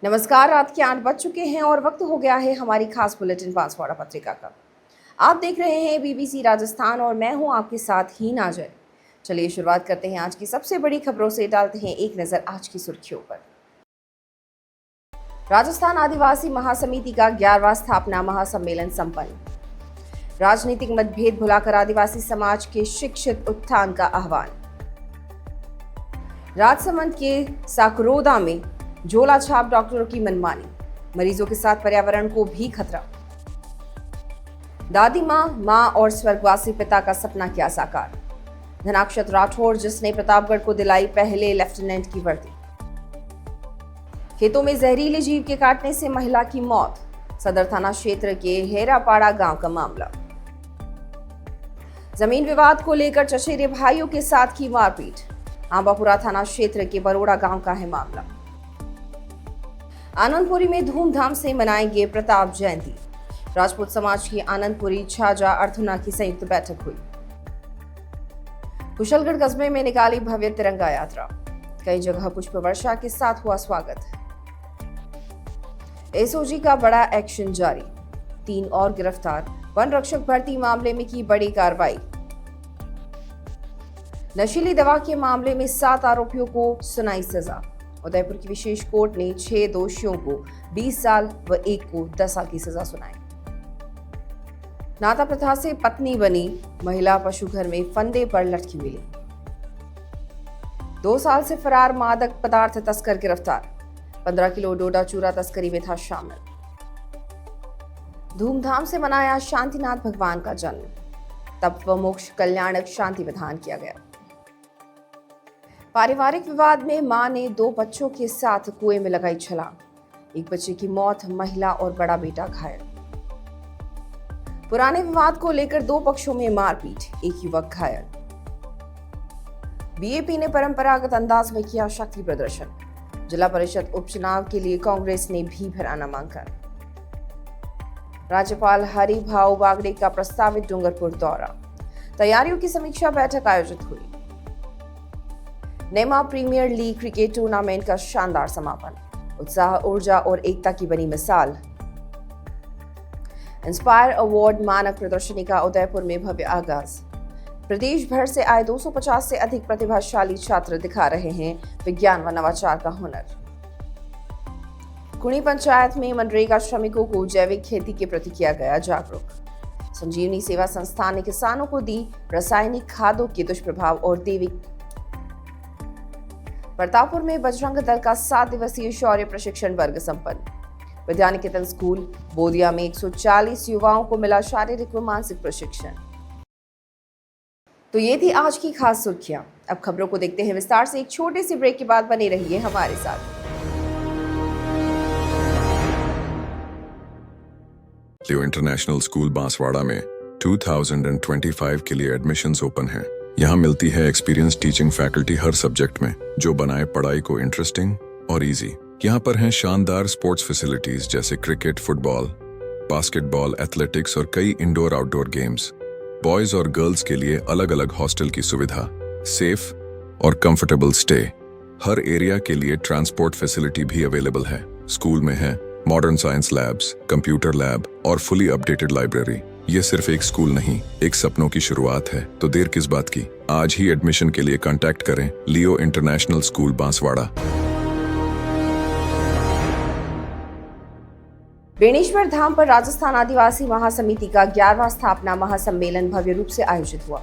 नमस्कार। रात के 8 बज चुके हैं और वक्त हो गया है हमारी खास बुलेटिन बांसवाड़ा पत्रिका का। आप देख रहे हैं बीबीसी राजस्थान और मैं हूं आपके साथ हीना जय। चलिए शुरुआत करते हैं आज की सबसे बड़ी खबरों से। डालते हैं एक नजर आज की सुर्खियों पर। राजस्थान आदिवासी महासमिति का 11वां स्थापना महासम्मेलन संपन्न। राजनीतिक मतभेद भुलाकर आदिवासी समाज के शिक्षित उत्थान का आह्वान। राजसमंद के साकरोदा में झोला छाप डॉक्टरों की मनमानी, मरीजों के साथ पर्यावरण को भी खतरा। दादी मां और स्वर्गवासी पिता का सपना किया साकार। धनाक्षत राठौर जिसने प्रतापगढ़ को दिलाई पहले लेफ्टिनेंट की वर्दी। खेतों में जहरीले जीव के काटने से महिला की मौत, सदर थाना क्षेत्र के हेरापाड़ा गांव का मामला। जमीन विवाद को लेकर चचेरे भाइयों के साथ की मारपीट, आंबापुरा थाना क्षेत्र के बरोड़ा गांव का है मामला। आनंदपुरी में धूमधाम से मनाएंगे प्रताप जयंती। राजपूत समाज की आनंदपुरी छाजा अर्थुना की संयुक्त बैठक हुई। कुशलगढ़ कस्बे में निकाली भव्य तिरंगा यात्रा, कई जगह पुष्प वर्षा के साथ हुआ स्वागत। एसओजी का बड़ा एक्शन जारी, 3 और गिरफ्तार। वन रक्षक भर्ती मामले में की बड़ी कार्रवाई। नशीली दवा के मामले में 7 आरोपियों को सुनाई सजा। उदयपुर की विशेष कोर्ट ने 6 दोषियों को 20 साल व 1 को 10 साल की सजा सुनाई। नाता प्रथा से पत्नी बनी महिला पशुघर में फंदे पर लटकी मिली। 2 साल से फरार मादक पदार्थ तस्कर गिरफ्तार, 15 किलो डोडा चूरा तस्करी में था शामिल। धूमधाम से मनाया शांतिनाथ भगवान का जन्म, तप व मोक्ष कल्याणक शांति विधान किया गया। पारिवारिक विवाद में मां ने 2 बच्चों के साथ कुएं में लगाई छलांग, 1 बच्चे की मौत, महिला और बड़ा बेटा घायल। पुराने विवाद को लेकर 2 पक्षों में मारपीट, 1 युवक घायल। बीएपी ने परंपरागत अंदाज में किया शक्ति प्रदर्शन, जिला परिषद उपचुनाव के लिए कांग्रेस ने भी भरा नामांकन। राज्यपाल हरिभाऊ बागड़े का प्रस्तावित डूंगरपुर दौरा, तैयारियों की समीक्षा बैठक आयोजित हुई। नेमा प्रीमियर लीग क्रिकेट टूर्नामेंट का शानदार समापन, उत्साह, ऊर्जा और एकता की बनी मिसाल। इंस्पायर अवार्ड मानक प्रदर्शनी का उदयपुर में भव्य आगाज, प्रदेश भर से आए 250 से अधिक प्रतिभाशाली छात्र दिखा रहे हैं विज्ञान व नवाचार का हुनर। कुणी पंचायत में मनरेगा श्रमिकों को जैविक खेती के प्रति किया गया जागरूक। संजीवनी सेवा संस्थान ने किसानों को दी रासायनिक खादों के दुष्प्रभाव और दैविक। प्रतापपुर में बजरंग दल का 7 दिवसीय शौर्य प्रशिक्षण वर्ग संपन्न। विद्यानिकेतन स्कूल बोदिया में 140 युवाओं को मिला शारीरिक व मानसिक प्रशिक्षण। तो ये थी आज की खास सुर्खियां। अब खबरों को देखते हैं विस्तार से। एक छोटे से ब्रेक के बाद बने रहिए हमारे साथ। लियो इंटरनेशनल स्कूल बांसवाड़ा में 2025 के लिए एडमिशन्स ओपन हैं। यहाँ मिलती है एक्सपीरियंस टीचिंग फैकल्टी हर सब्जेक्ट में, जो बनाए पढ़ाई को इंटरेस्टिंग और इजी। यहाँ पर हैं शानदार स्पोर्ट्स फैसिलिटीज जैसे क्रिकेट, फुटबॉल, बास्केटबॉल, एथलेटिक्स और कई इंडोर आउटडोर गेम्स। बॉयज और गर्ल्स के लिए अलग अलग हॉस्टल की सुविधा, सेफ और कंफर्टेबल स्टे। हर एरिया के लिए ट्रांसपोर्ट फैसिलिटी भी अवेलेबल है। स्कूल में है modern science labs, computer lab और फुली अपडेटेड लाइब्रेरी। ये सिर्फ एक स्कूल नहीं, एक सपनों की शुरुआत है। तो देर किस बात की, आज ही एडमिशन के लिए कांटेक्ट करें लियो इंटरनेशनल स्कूल बांसवाड़ा। बेणेश्वर धाम पर राजस्थान आदिवासी महासमिति का 11वां स्थापना महासम्मेलन भव्य रूप से आयोजित हुआ।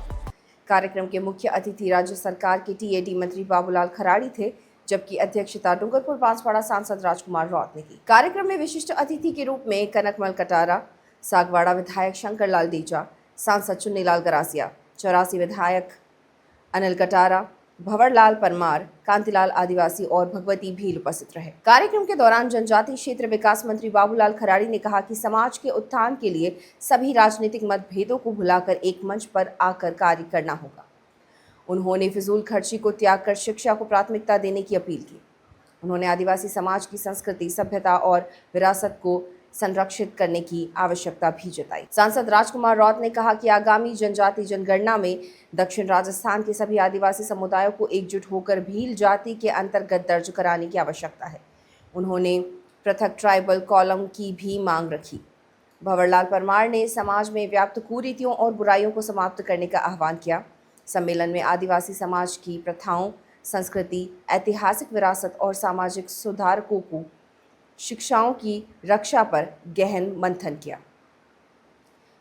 कार्यक्रम के मुख्य अतिथि राज्य सरकार के टीएडी मंत्री बाबूलाल खराड़ी थे, जबकि अध्यक्षता डूंगरपुर बांसवाड़ा सांसद राजकुमार रौत ने की। कार्यक्रम में विशिष्ट अतिथि के रूप में कनकमल कटारा, सागवाड़ा विधायक शंकर लाल डीजा, सांसद चुन्नीलाल गरासिया, 84 विधायक अनिल कटारा, भंवरलाल परमार, कांतिलाल आदिवासी और भगवती भील उपस्थित रहे। कार्यक्रम के दौरान जनजातीय क्षेत्र विकास मंत्री बाबूलाल खराड़ी ने कहा कि समाज के उत्थान के लिए सभी राजनीतिक मतभेदों को भुलाकर एक मंच पर आकर कार्य करना होगा। उन्होंने फिजूल खर्ची को त्याग कर शिक्षा को प्राथमिकता देने की अपील की। उन्होंने आदिवासी समाज की संस्कृति, सभ्यता और विरासत को संरक्षित करने की आवश्यकता भी जताई। सांसद राजकुमार रौत ने कहा कि आगामी जनजाति जनगणना में दक्षिण राजस्थान के सभी आदिवासी समुदायों को एकजुट होकर भील जाति के अंतर्गत दर्ज कराने की आवश्यकता है। उन्होंने पृथक ट्राइबल कॉलम की भी मांग रखी। भंवरलाल परमार ने समाज में व्याप्त कुरीतियों और बुराइयों को समाप्त करने का आह्वान किया। सम्मेलन में आदिवासी समाज की प्रथाओं, संस्कृति, ऐतिहासिक विरासत और सामाजिक सुधारकों को शिक्षाओं की रक्षा पर गहन मंथन किया।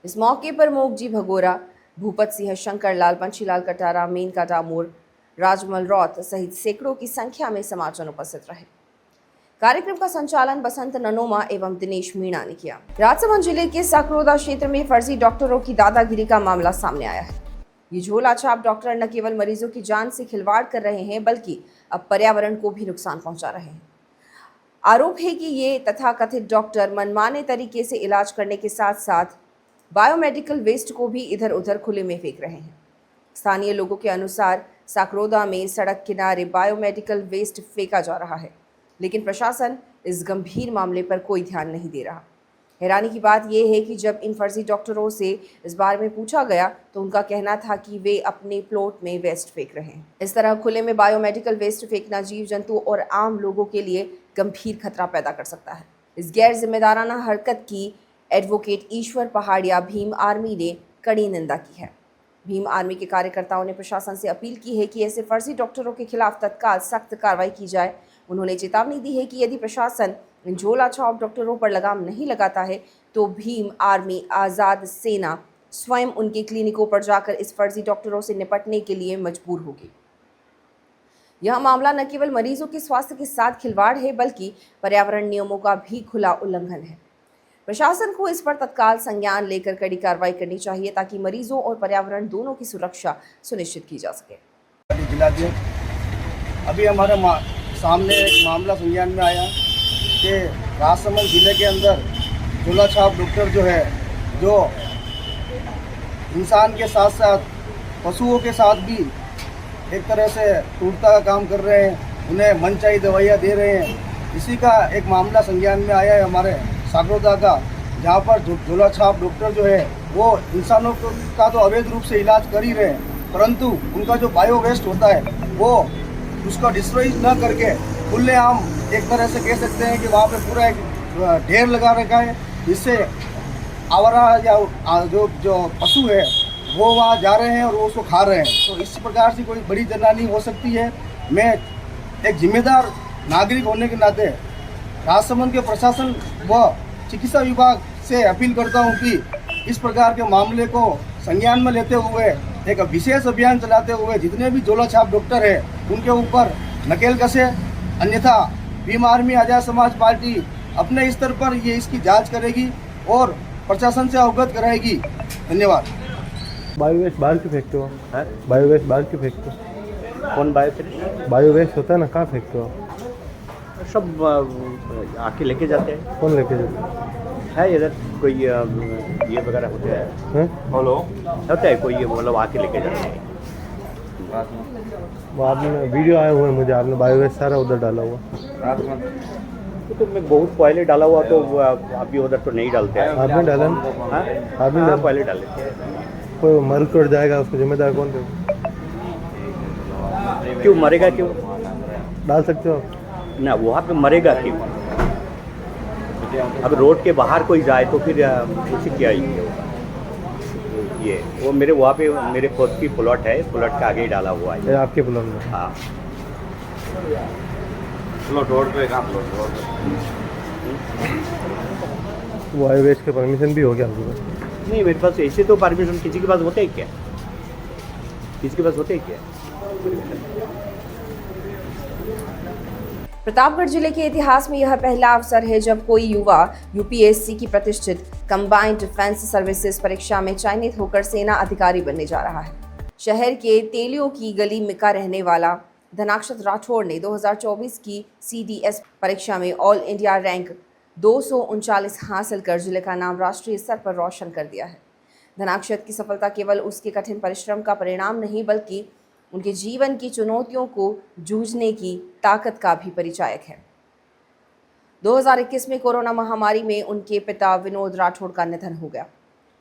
इस मौके पर मोगजी भगोरा, भूपत सिंह शंकरलाल, बंशीलाल कटारा, मेनका डामोर, राजमल रौत सहित सैकड़ों की संख्या में समाजजन उपस्थित रहे। कार्यक्रम का संचालन बसंत ननोमा एवं दिनेश मीणा ने किया। राजसमंद जिले के साकरोदा क्षेत्र में फर्जी डॉक्टरों की दादागिरी का मामला सामने आया है। ये झोला छाप डॉक्टर न केवल मरीजों की जान से खिलवाड़ कर रहे हैं, बल्कि अब पर्यावरण को भी नुकसान पहुंचा रहे हैं। आरोप है कि ये तथाकथित डॉक्टर मनमाने तरीके से इलाज करने के साथ साथ बायोमेडिकल वेस्ट को भी इधर उधर खुले में फेंक रहे हैं। स्थानीय लोगों के अनुसार साकरोदा में सड़क किनारे बायोमेडिकल वेस्ट फेंका जा रहा है, लेकिन प्रशासन इस गंभीर मामले पर कोई ध्यान नहीं दे रहा। हैरानी की बात यह है कि जब इन फर्जी डॉक्टरों से इस बारे में पूछा गया तो उनका कहना था कि वे अपने प्लॉट में वेस्ट फेंक रहे हैं। इस तरह खुले में बायोमेडिकल वेस्ट फेंकना जीव जंतु और आम लोगों के लिए गंभीर खतरा पैदा कर सकता है। इस गैर जिम्मेदाराना हरकत की एडवोकेट ईश्वर पहाड़िया भीम आर्मी ने कड़ी निंदा की है। भीम आर्मी के कार्यकर्ताओं ने प्रशासन से अपील की है कि ऐसे फर्जी डॉक्टरों के खिलाफ तत्काल सख्त कार्रवाई की जाए। उन्होंने चेतावनी दी है कि यदि प्रशासन इन झोला छाप डॉक्टरों पर लगाम नहीं लगाता है तो भीम आर्मी आज़ाद सेना स्वयं उनके क्लिनिकों पर जाकर इस फर्जी डॉक्टरों से निपटने के लिए मजबूर होगी। यह मामला न केवल मरीजों के स्वास्थ्य के साथ खिलवाड़ है, बल्कि पर्यावरण नियमों का भी खुला उल्लंघन है। प्रशासन को इस पर तत्काल संज्ञान लेकर कड़ी कार्रवाई करनी चाहिए ताकि मरीजों और पर्यावरण दोनों की सुरक्षा सुनिश्चित की जा सके। अभी हमारे सामने एक मामला संज्ञान में आया कि राजसमंद जिले के अंदर झोला छाप डॉक्टर जो है, जो इंसान के साथ साथ पशुओं के साथ भी एक तरह से क्रूरता का काम कर रहे हैं, उन्हें मनचाही दवाइयाँ दे रहे हैं। इसी का एक मामला संज्ञान में आया है हमारे साकरोदा का, जहाँ पर झोला छाप डॉक्टर जो है वो इंसानों का तो अवैध रूप से इलाज कर ही रहे हैं, परंतु उनका जो बायो वेस्ट होता है वो उसका डिस्ट्रॉय न करके खुलेआम एक तरह से कह सकते हैं कि वहाँ पे पूरा एक ढेर लगा रखा है, जिससे आवारा या जो पशु है वो वहाँ जा रहे हैं और वो उसको खा रहे हैं। तो इस प्रकार से कोई बड़ी जनहानि हो सकती है। मैं एक जिम्मेदार नागरिक होने के नाते राजसमंद के प्रशासन व चिकित्सा विभाग से अपील करता हूं कि इस प्रकार के मामले को संज्ञान में लेते हुए एक विशेष अभियान चलाते हुए जितने भी झोला छाप डॉक्टर हैं उनके ऊपर नकेल कसे, अन्यथा भीम आर्मी आज़ाद समाज पार्टी अपने स्तर पर ये इसकी जांच करेगी और प्रशासन से अवगत कराएगी। धन्यवाद। बायो वेस्ट बाहर क्यों फेंकते हो? बायो वेस्ट बाहर क्यों फेंकते हो? कौन बायो बायो वेस्ट होता है ना, कहाँ फेंकते हो? सब आके लेके जाते हैं। कौन लेके जाते हैं? है इधर कोई ये वगैरह होते हैं। हेलो होता है कोई, ये मतलब आके लेके जाते हैं। वो आपने वीडियो आया हुआ है मुझे, आपने बायो वेस्ट सारा उधर डाला हुआ। तो मैं बहुत पहले डाला हुआ, तो अभी उधर तो नहीं डालते हैं। आपने डाला? आपने पहले डाल देते हैं। कोई मर कर जाएगा, उसको जिम्मेदार कौन थे? क्यों मरेगा? क्यों डाल सकते हो आप? ना, वहाँ पे मरेगा क्यों? अब रोड के बाहर कोई जाए तो फिर उसे क्या ये वो मेरे वहाँ पे मेरे खुद की प्लॉट है, प्लॉट के आगे ही डाला हुआ है। आपके प्लॉट में? हाँ, प्लॉट रोड पे कहाँ प्लॉट रोड बायो वेस्ट के परमिशन भी हो गया आपके पास? नहीं, मेरे पास ऐसे तो परमिशन किसी के पास होते ही क्या? किसी के पास होते ही क्या? प्रतापगढ़ जिले के इतिहास में यह पहला अवसर है जब कोई युवा यूपीएससी की प्रतिष्ठित कंबाइंड डिफेंस सर्विसेज परीक्षा में चयनित होकर सेना अधिकारी बनने जा रहा है। शहर के तेलियों की गली में का रहने वाला धनाक्षत राठौड़ ने 2024 की सीडीएस परीक्षा में ऑल इंडिया रैंक 239 हासिल कर जिले का नाम राष्ट्रीय स्तर पर रोशन कर दिया है। धनाक्षत की सफलता केवल उसके कठिन परिश्रम का परिणाम नहीं, बल्कि उनके जीवन की चुनौतियों को जूझने की ताकत का भी परिचायक है। 2021 में कोरोना महामारी में उनके पिता विनोद राठौड़ का निधन हो गया।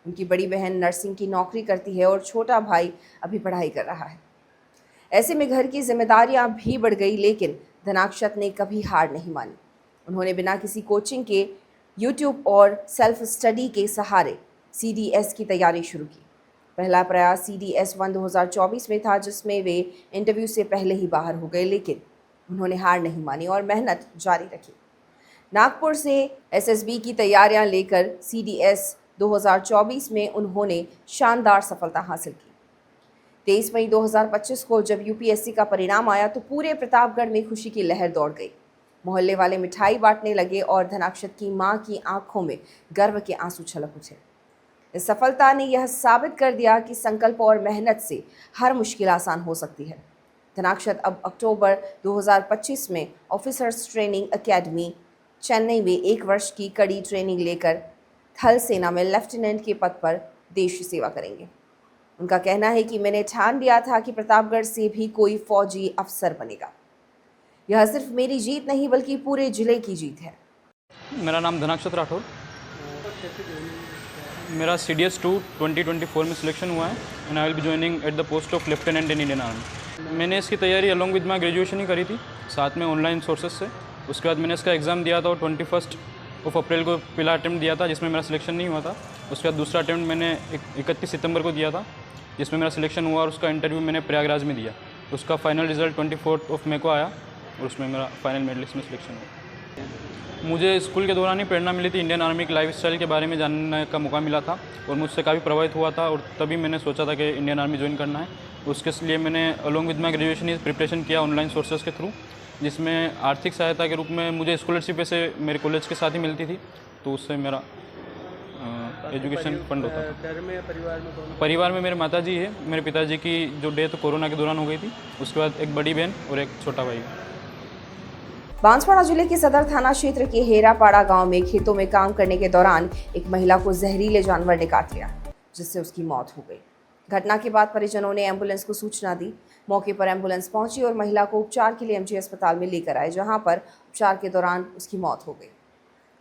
उनकी बड़ी बहन नर्सिंग की नौकरी करती है और छोटा भाई अभी पढ़ाई कर रहा है। ऐसे में घर की जिम्मेदारियां भी बढ़ गई, लेकिन धनाक्षत ने कभी हार नहीं मानी। उन्होंने बिना किसी कोचिंग के यूट्यूब और सेल्फ स्टडी के सहारे CDS की तैयारी शुरू की। पहला प्रयास CDS 1 2024 में था, जिसमें वे इंटरव्यू से पहले ही बाहर हो गए, लेकिन उन्होंने हार नहीं मानी और मेहनत जारी रखी। नागपुर से SSB की तैयारियां लेकर CDS 2024 में उन्होंने शानदार सफलता हासिल की। 23 मई 2025 को जब UPSC का परिणाम आया तो पूरे प्रतापगढ़ में खुशी की लहर दौड़ गई। मोहल्ले वाले मिठाई बांटने लगे और धनाक्षत की मां की आंखों में गर्व के आंसू छलक उठे। इस सफलता ने यह साबित कर दिया कि संकल्प और मेहनत से हर मुश्किल आसान हो सकती है। धनाक्षत अब अक्टूबर 2025 में ऑफिसर्स ट्रेनिंग एकेडमी चेन्नई में 1 वर्ष की कड़ी ट्रेनिंग लेकर थल सेना में लेफ्टिनेंट के पद पर देश सेवा करेंगे। उनका कहना है कि मैंने ठान लिया था कि प्रतापगढ़ से भी कोई फौजी अफसर बनेगा। यह सिर्फ मेरी जीत नहीं बल्कि पूरे जिले की जीत है। मेरा नाम धनाक्षत राठौर। मेरा CDS 2 2024 में सिलेक्शन हुआ है and I will be joining at the post of lieutenant in Indian army. मैंने इसकी तैयारी अलॉन्ग विद माई ग्रेजुएशन ही करी थी, साथ में ऑनलाइन सोर्सेज से। उसके बाद मैंने इसका एग्ज़ाम दिया था और 21 अप्रैल को पहला अटैम्प्ट दिया था, जिसमें मेरा सिलेक्शन नहीं हुआ था। उसके बाद दूसरा अटैम्प्ट मैंने 31 सितंबर को दिया था, जिसमें मेरा सिलेक्शन हुआ और उसका इंटरव्यू मैंने प्रयागराज में दिया। उसका फाइनल रिजल्ट 24 मई को आया और उसमें मेरा फाइनल मेरिट लिस्ट में सिलेक्शन हुआ। मुझे स्कूल के दौरान ही प्रेरणा मिली थी, इंडियन आर्मी के लाइफस्टाइल के बारे में जानने का मौका मिला था और मुझसे काफ़ी प्रभावित हुआ था और तभी मैंने सोचा था कि इंडियन आर्मी ज्वाइन करना है। उसके लिए मैंने along with my graduation preparation किया ऑनलाइन सोर्सेज के थ्रू, जिसमें आर्थिक सहायता के रूप में मुझे स्कॉलरशिप से मेरे कॉलेज के साथ ही मिलती थी, तो उससे मेरा एजुकेशन फंड होता था। परिवार में मेरे माताजी है, मेरे पिताजी की जो डेथ कोरोना के दौरान हो गई थी, उसके बाद एक बड़ी बहन और एक छोटा भाई। बांसवाड़ा जिले के सदर थाना क्षेत्र के हेरापाड़ा गांव में खेतों में काम करने के दौरान एक महिला को जहरीले जानवर ने काट लिया, जिससे उसकी मौत हो गई। घटना के बाद परिजनों ने एम्बुलेंस को सूचना दी। मौके पर एम्बुलेंस पहुंची और महिला को उपचार के लिए MG अस्पताल में लेकर आए, जहां पर उपचार के दौरान उसकी मौत हो गई।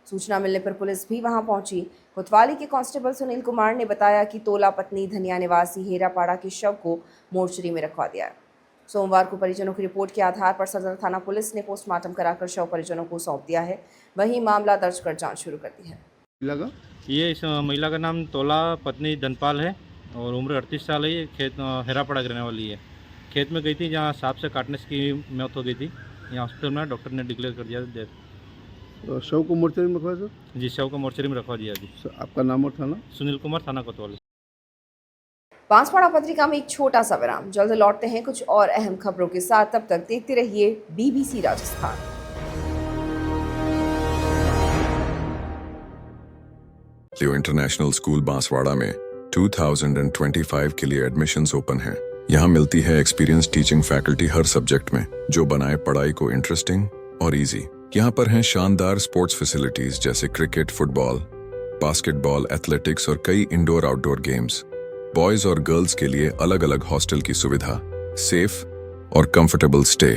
सूचना मिलने पर पुलिस भी वहां पहुंची। कोतवाली के कांस्टेबल सुनील कुमार ने बताया कि तोला पत्नी धनिया निवासी हेरापाड़ा के शव को मोर्चरी में रखवा दिया है। सोमवार को परिजनों की रिपोर्ट के आधार पर सदर थाना पुलिस ने पोस्टमार्टम कराकर शव परिजनों को सौंप दिया है। वहीं मामला दर्ज कर जांच शुरू कर दी है। ये इस महिला का नाम तोला पत्नी धनपाल है और उम्र 38 साल है। ये खेत हेरापाड़ा रहने वाली है। खेत में गई थी जहाँ सांप से काटने की मौत हो गई थी। यहाँ हॉस्पिटल में डॉक्टर ने डिक्लेयर कर दिया डेथ। तो शव को मोर्चरी में रखवा सर? जी, शव को मोर्चरी में रखवा दिया जी। आपका नाम और थाना? सुनील कुमार, थाना कोतवाली। बांसवाड़ा पत्रिका में एक छोटा सा विराम। जल्द लौटते हैं कुछ और अहम खबरों के साथ। तब तक देखते रहिए BBC राजस्थान। लियो इंटरनेशनल स्कूल बांसवाड़ा में 2025 के लिए एडमिशन्स ओपन हैं। यहाँ मिलती है एक्सपीरियंस टीचिंग फैकल्टी हर सब्जेक्ट में, जो बनाए पढ़ाई को इंटरेस्टिंग और इजी। यहाँ पर हैं शानदार स्पोर्ट्स फैसिलिटीज जैसे क्रिकेट, फुटबॉल, बास्केटबॉल, एथलेटिक्स और कई इंडोर आउटडोर गेम्स। बॉयज और गर्ल्स के लिए अलग अलग हॉस्टल की सुविधा, सेफ और कंफर्टेबल स्टे।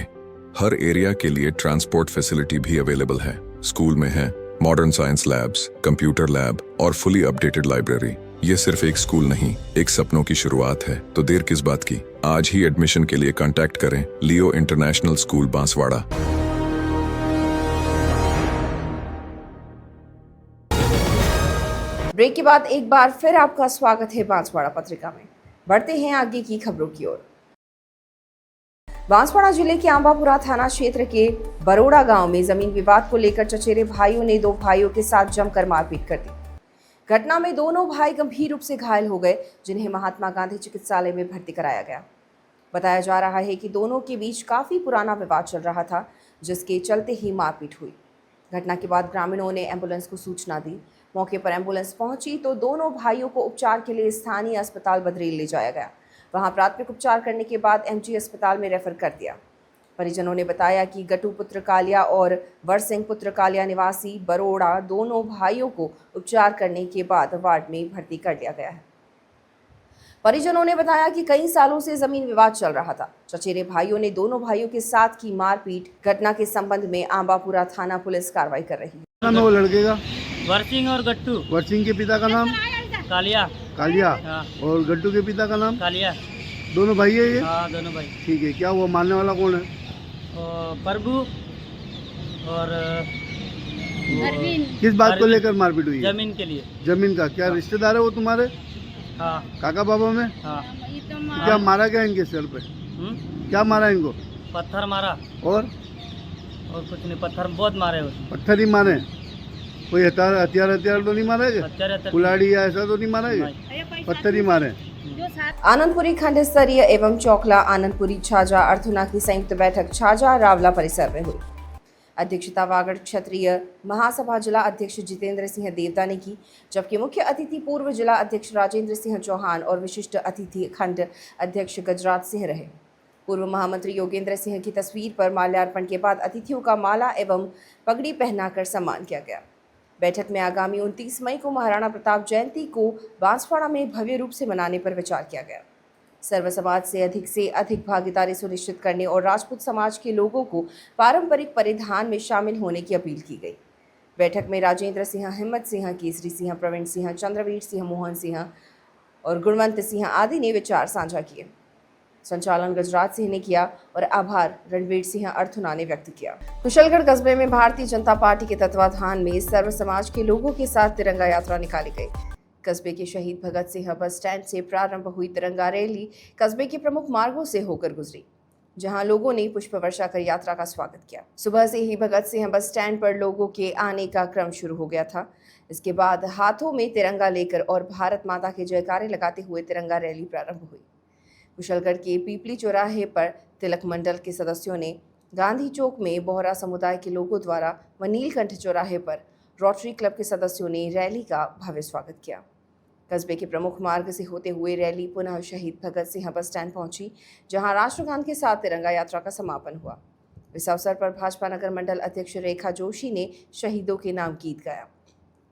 हर एरिया के लिए ट्रांसपोर्ट फैसिलिटी भी अवेलेबल है। स्कूल में है modern science labs, computer lab और फुली अपडेटेड लाइब्रेरी। ये सिर्फ एक स्कूल नहीं, एक सपनों की शुरुआत है। तो देर किस बात की, आज ही एडमिशन के लिए कांटेक्ट करें लियो इंटरनेशनल स्कूल बांसवाड़ा। ब्रेक के बाद एक बार फिर आपका स्वागत है बांसवाड़ा पत्रिका में। बढ़ते हैं आगे की खबरों की ओर। बांसवाड़ा जिले के आंबापुरा थाना क्षेत्र के बरोड़ा गांव में जमीन विवाद को लेकर चचेरे भाइयों ने 2 भाइयों के साथ जमकर मारपीट कर दी। घटना में दोनों भाई गंभीर रूप से घायल हो गए, जिन्हें महात्मा गांधी चिकित्सालय में भर्ती कराया गया। बताया जा रहा है कि दोनों के बीच काफी पुराना विवाद चल रहा था, जिसके चलते ही मारपीट हुई। घटना के बाद ग्रामीणों ने एम्बुलेंस को सूचना दी। मौके पर एम्बुलेंस पहुंची तो दोनों भाइयों को उपचार के लिए स्थानीय अस्पताल बदरेल ले जाया गया। वहां प्राथमिक उपचार करने के बाद MG अस्पताल में रेफर कर दिया। परिजनों ने बताया कि गटू पुत्र कालिया और वरसिंह पुत्र कालिया निवासी बरोड़ा दोनों भाइयों को उपचार करने के बाद वार्ड में भर्ती कर दिया गया है। परिजनों ने बताया कि कई सालों से जमीन विवाद चल रहा था। चचेरे भाइयों ने दोनों भाइयों के साथ की मारपीट। घटना के संबंध में आंबापुरा थाना पुलिस कार्रवाई कर रही है। नाम है वो लड़के का? वर्सिंह और गट्टू। वर्सिंह के पिता का नाम? कालिया। कालिया। हाँ। और गट्टू के पिता का नाम? कालिया। दोनों भाई है ये? हाँ, दोनों भाई। ठीक है। क्या वो मारने वाला कौन है? प्रभु और अरविंद। किस बात को अरविंद। लेकर मारपीट हुई है? जमीन के लिए। जमीन का क्या रिश्तेदार है वो तुम्हारे? हाँ काका बाबा में? हाँ। क्या मारा क्या इनके सर पे? क्या मारा इनको? पत्थर मारा और कुछ नहीं, पत्थर बहुत मारे उसने। पत्थर ही मारे? कोई हथियार तो नहीं मारा है? हथियार कुल्हाड़ी या ऐसा तो नहीं मारा है? पत्थर ही मारे। आनंदपुरी खंड स्तरीय एवं चौखला आनंदपुरी छाजा अर्थुना की संयुक्त बैठक छाजा रावला परिसर में हुई। अध्यक्षता वागड़ क्षत्रिय महासभा जिला अध्यक्ष जितेंद्र सिंह देवता ने की, जबकि मुख्य अतिथि पूर्व जिला अध्यक्ष राजेंद्र सिंह चौहान और विशिष्ट अतिथि खंड अध्यक्ष गजराज सिंह रहे। पूर्व महामंत्री योगेंद्र सिंह की तस्वीर पर माल्यार्पण के बाद अतिथियों का माला एवं पगड़ी पहनाकर सम्मान किया गया। बैठक में आगामी 29 मई को महाराणा प्रताप जयंती को बांसवाड़ा में भव्य रूप से मनाने पर विचार किया गया। सर्व समाज से अधिक भागीदारी सुनिश्चित करने और राजपूत समाज के लोगों को पारंपरिक परिधान में शामिल होने की अपील की गई। बैठक में राजेंद्र सिंह, हिम्मत सिंह, केसरी सिंह, प्रवीण सिंह, चंद्रवीर सिंह, मोहन सिंह और गुणवंत सिंह आदि ने विचार साझा किए। संचालन गजराज सिंह ने किया और आभार रणवीर सिंह अर्थुना ने व्यक्त किया। कुशलगढ़ कस्बे में भारतीय जनता पार्टी के तत्वाधान में सर्व समाज के लोगों के साथ तिरंगा यात्रा निकाली गई। कस्बे के शहीद भगत सिंह बस स्टैंड से प्रारंभ हुई तिरंगा रैली कस्बे के प्रमुख मार्गों से होकर गुजरी, जहां लोगों ने पुष्प वर्षा कर यात्रा का स्वागत किया। सुबह से ही भगत सिंह बस स्टैंड पर लोगों के आने का क्रम शुरू हो गया था। इसके बाद हाथों में तिरंगा लेकर और भारत माता के जयकारे लगाते हुए तिरंगा रैली प्रारंभ हुई। कुशलगढ़ के पीपली चौराहे पर तिलक मंडल के सदस्यों ने, गांधी चौक में बोहरा समुदाय के लोगों द्वारा व नीलकंठ चौराहे पर रोटरी क्लब के सदस्यों ने रैली का भव्य स्वागत किया। कस्बे के प्रमुख मार्ग से होते हुए रैली पुनः शहीद भगत सिंह बस स्टैंड पहुंची, जहां राष्ट्रगान के साथ तिरंगा यात्रा का समापन हुआ। इस अवसर पर भाजपा नगर मंडल अध्यक्ष रेखा जोशी ने शहीदों के नाम गीत गाया।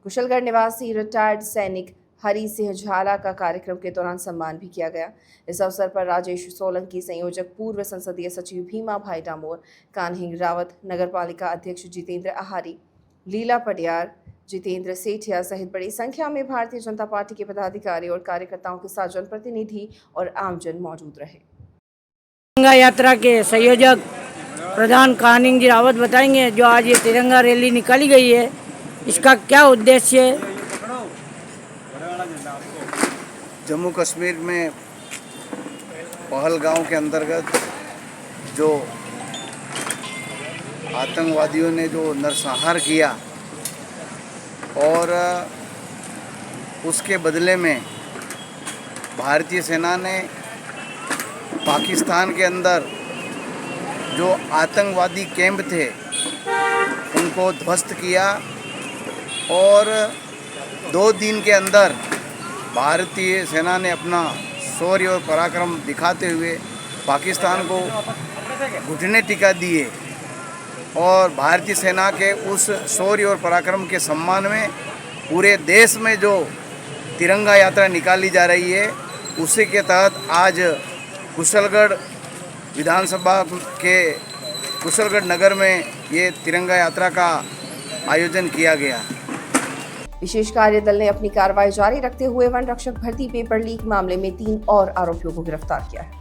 कुशलगढ़ निवासी रिटायर्ड सैनिक हरी सिंह झाला का कार्यक्रम के दौरान सम्मान भी किया गया। इस अवसर पर राजेश सोलंकी, संयोजक पूर्व संसदीय सचिव भीमा भाई डामोर, कान्हिंग रावत, नगर पालिका अध्यक्ष जितेंद्र आहारी, लीला पटियार, जितेंद्र सेठिया सहित बड़ी संख्या में भारतीय जनता पार्टी के पदाधिकारी और कार्यकर्ताओं के साथ जनप्रतिनिधि और आमजन मौजूद रहे। तिरंगा यात्रा के संयोजक प्रधान कान्हिंग जी रावत बताएंगे जो आज ये तिरंगा रैली निकाली गई है, इसका क्या उद्देश्य है। जम्मू कश्मीर में पहलगांव के अंतर्गत जो आतंकवादियों ने जो नरसंहार किया और उसके बदले में भारतीय सेना ने पाकिस्तान के अंदर जो आतंकवादी कैंप थे उनको ध्वस्त किया और 2 दिन के अंदर भारतीय सेना ने अपना शौर्य और पराक्रम दिखाते हुए पाकिस्तान को घुटने टिका दिए और भारतीय सेना के उस शौर्य और पराक्रम के सम्मान में पूरे देश में जो तिरंगा यात्रा निकाली जा रही है, उसी के तहत आज कुशलगढ़ विधानसभा के कुशलगढ़ नगर में ये तिरंगा यात्रा का आयोजन किया गया। विशेष कार्य दल ने अपनी कार्रवाई जारी रखते हुए वन रक्षक भर्ती पेपर लीक मामले में 3 और आरोपियों को गिरफ्तार किया है।